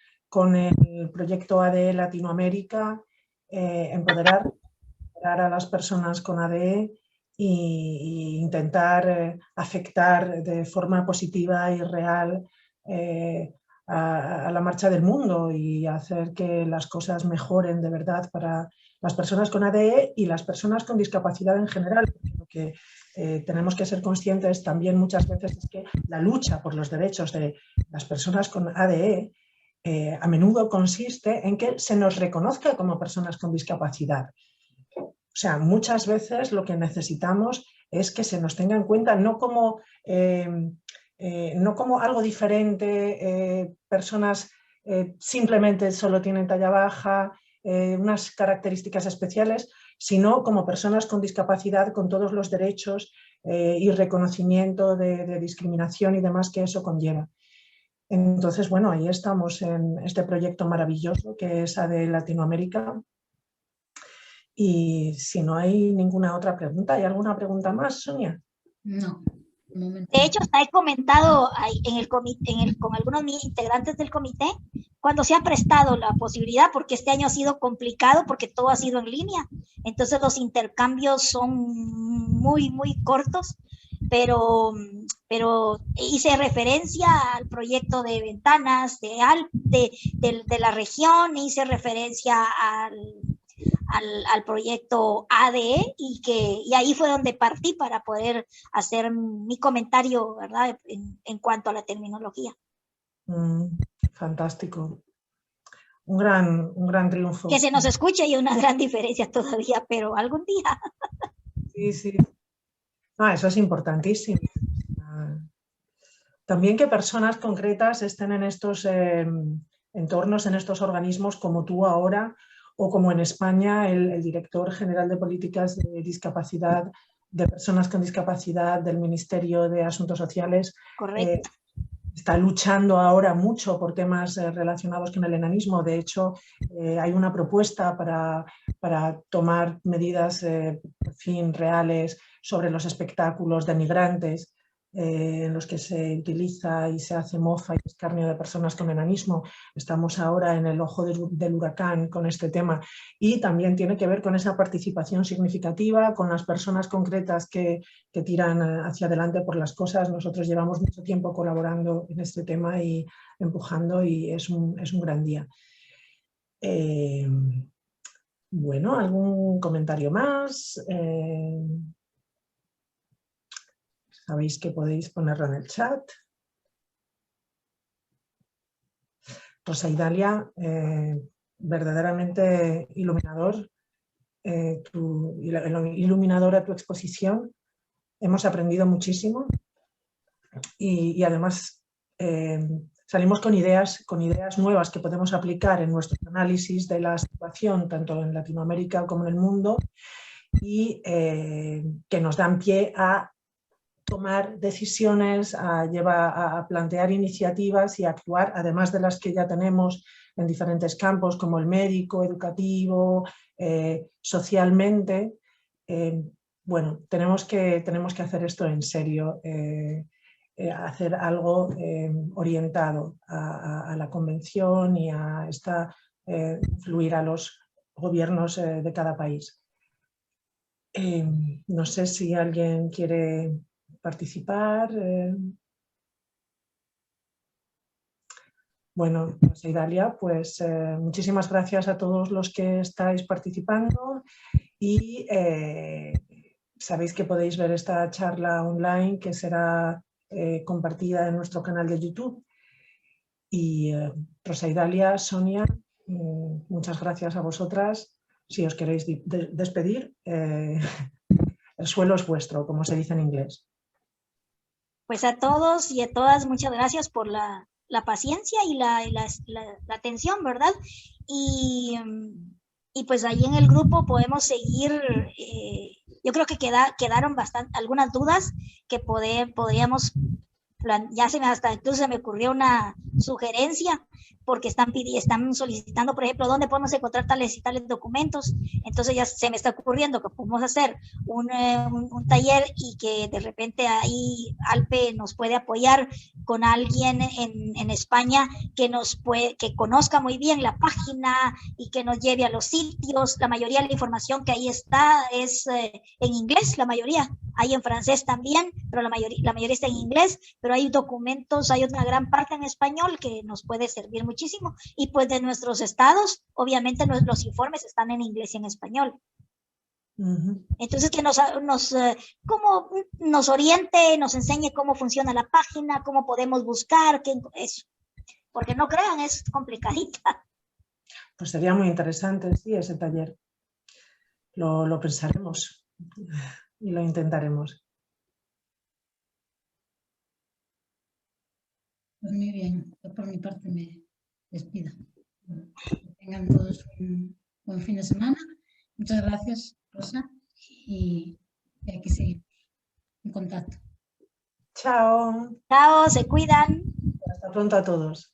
el proyecto ADE Latinoamérica, empoderar a las personas con ADE e intentar afectar de forma positiva y real a la marcha del mundo y hacer que las cosas mejoren de verdad para las personas con ADE y las personas con discapacidad en general. Lo que tenemos que ser conscientes también muchas veces es que la lucha por los derechos de las personas con ADE a menudo consiste en que se nos reconozca como personas con discapacidad. O sea, muchas veces lo que necesitamos es que se nos tenga en cuenta no como algo diferente, personas simplemente solo tienen talla baja, unas características especiales, sino como personas con discapacidad con todos los derechos y reconocimiento de discriminación y demás que eso conlleva. Entonces, bueno, ahí estamos en este proyecto maravilloso que es ADE Latinoamérica. Y si no hay ninguna otra pregunta, ¿hay alguna pregunta más, Sonia? No. De hecho, he comentado con algunos integrantes del comité cuando se ha prestado la posibilidad, porque este año ha sido complicado porque todo ha sido en línea. Entonces los intercambios son muy, muy cortos, pero hice referencia al proyecto de ventanas de la región, hice referencia al proyecto ADE y ahí fue donde partí para poder hacer mi comentario, ¿verdad? En cuanto a la terminología. Fantástico. Un gran triunfo. Que se nos escuche y una gran diferencia todavía, pero algún día. Sí, sí. Eso es importantísimo. También que personas concretas estén en estos entornos, en estos organismos como tú ahora, o como en España el director general de políticas de discapacidad, de personas con discapacidad del Ministerio de Asuntos Sociales. Correcto. Está luchando ahora mucho por temas relacionados con el enanismo. De hecho, hay una propuesta para tomar medidas reales sobre los espectáculos de migrantes, en los que se utiliza y se hace mofa y escarnio de personas con enanismo. Estamos ahora en el ojo del huracán con este tema, y también tiene que ver con esa participación significativa, con las personas concretas que tiran hacia adelante por las cosas. Nosotros llevamos mucho tiempo colaborando en este tema y empujando, y es un gran día. Bueno, ¿algún comentario más? Sabéis que podéis ponerlo en el chat. Rosa y Dalia, verdaderamente iluminador, iluminadora tu exposición. Hemos aprendido muchísimo y además salimos con ideas nuevas que podemos aplicar en nuestro análisis de la situación, tanto en Latinoamérica como en el mundo, y que nos dan pie a tomar decisiones, a plantear iniciativas y a actuar, además de las que ya tenemos en diferentes campos, como el médico, educativo, socialmente. Bueno, tenemos que hacer esto en serio, hacer algo orientado a la convención y a influir a los gobiernos de cada país. No sé si alguien quiere participar. Bueno, pues Idalia, pues muchísimas gracias a todos los que estáis participando, y sabéis que podéis ver esta charla online, que será compartida en nuestro canal de YouTube. Y Rosa y Dalia, Sonia, muchas gracias a vosotras. Si os queréis despedir, el suelo es vuestro, como se dice en inglés. Pues a todos y a todas, muchas gracias por la paciencia y la atención, ¿verdad? Y pues ahí en el grupo podemos seguir, yo creo que quedaron algunas dudas que podríamos, ya incluso se me ocurrió una sugerencia, porque están solicitando, por ejemplo, dónde podemos encontrar tales y tales documentos. Entonces ya se me está ocurriendo que podemos hacer un taller, y que de repente ahí Alpe nos puede apoyar con alguien en España que conozca muy bien la página y que nos lleve a los sitios. La mayoría de la información que ahí está es en inglés, la mayoría. Hay en francés también, pero la mayoría está en inglés, pero hay documentos, hay una gran parte en español que nos puede servir muchísimo. Y pues de nuestros estados, obviamente los informes están en inglés y en español. Entonces que como nos oriente, nos enseñe cómo funciona la página, cómo podemos buscar, eso. Porque no crean, es complicadita. Pues sería muy interesante, sí, ese taller. Lo pensaremos y lo intentaremos. Pues muy bien, yo por mi parte me despido. Que tengan todos un buen fin de semana. Muchas gracias, Rosa, y aquí seguimos en contacto. Chao. Chao, se cuidan. Hasta pronto a todos.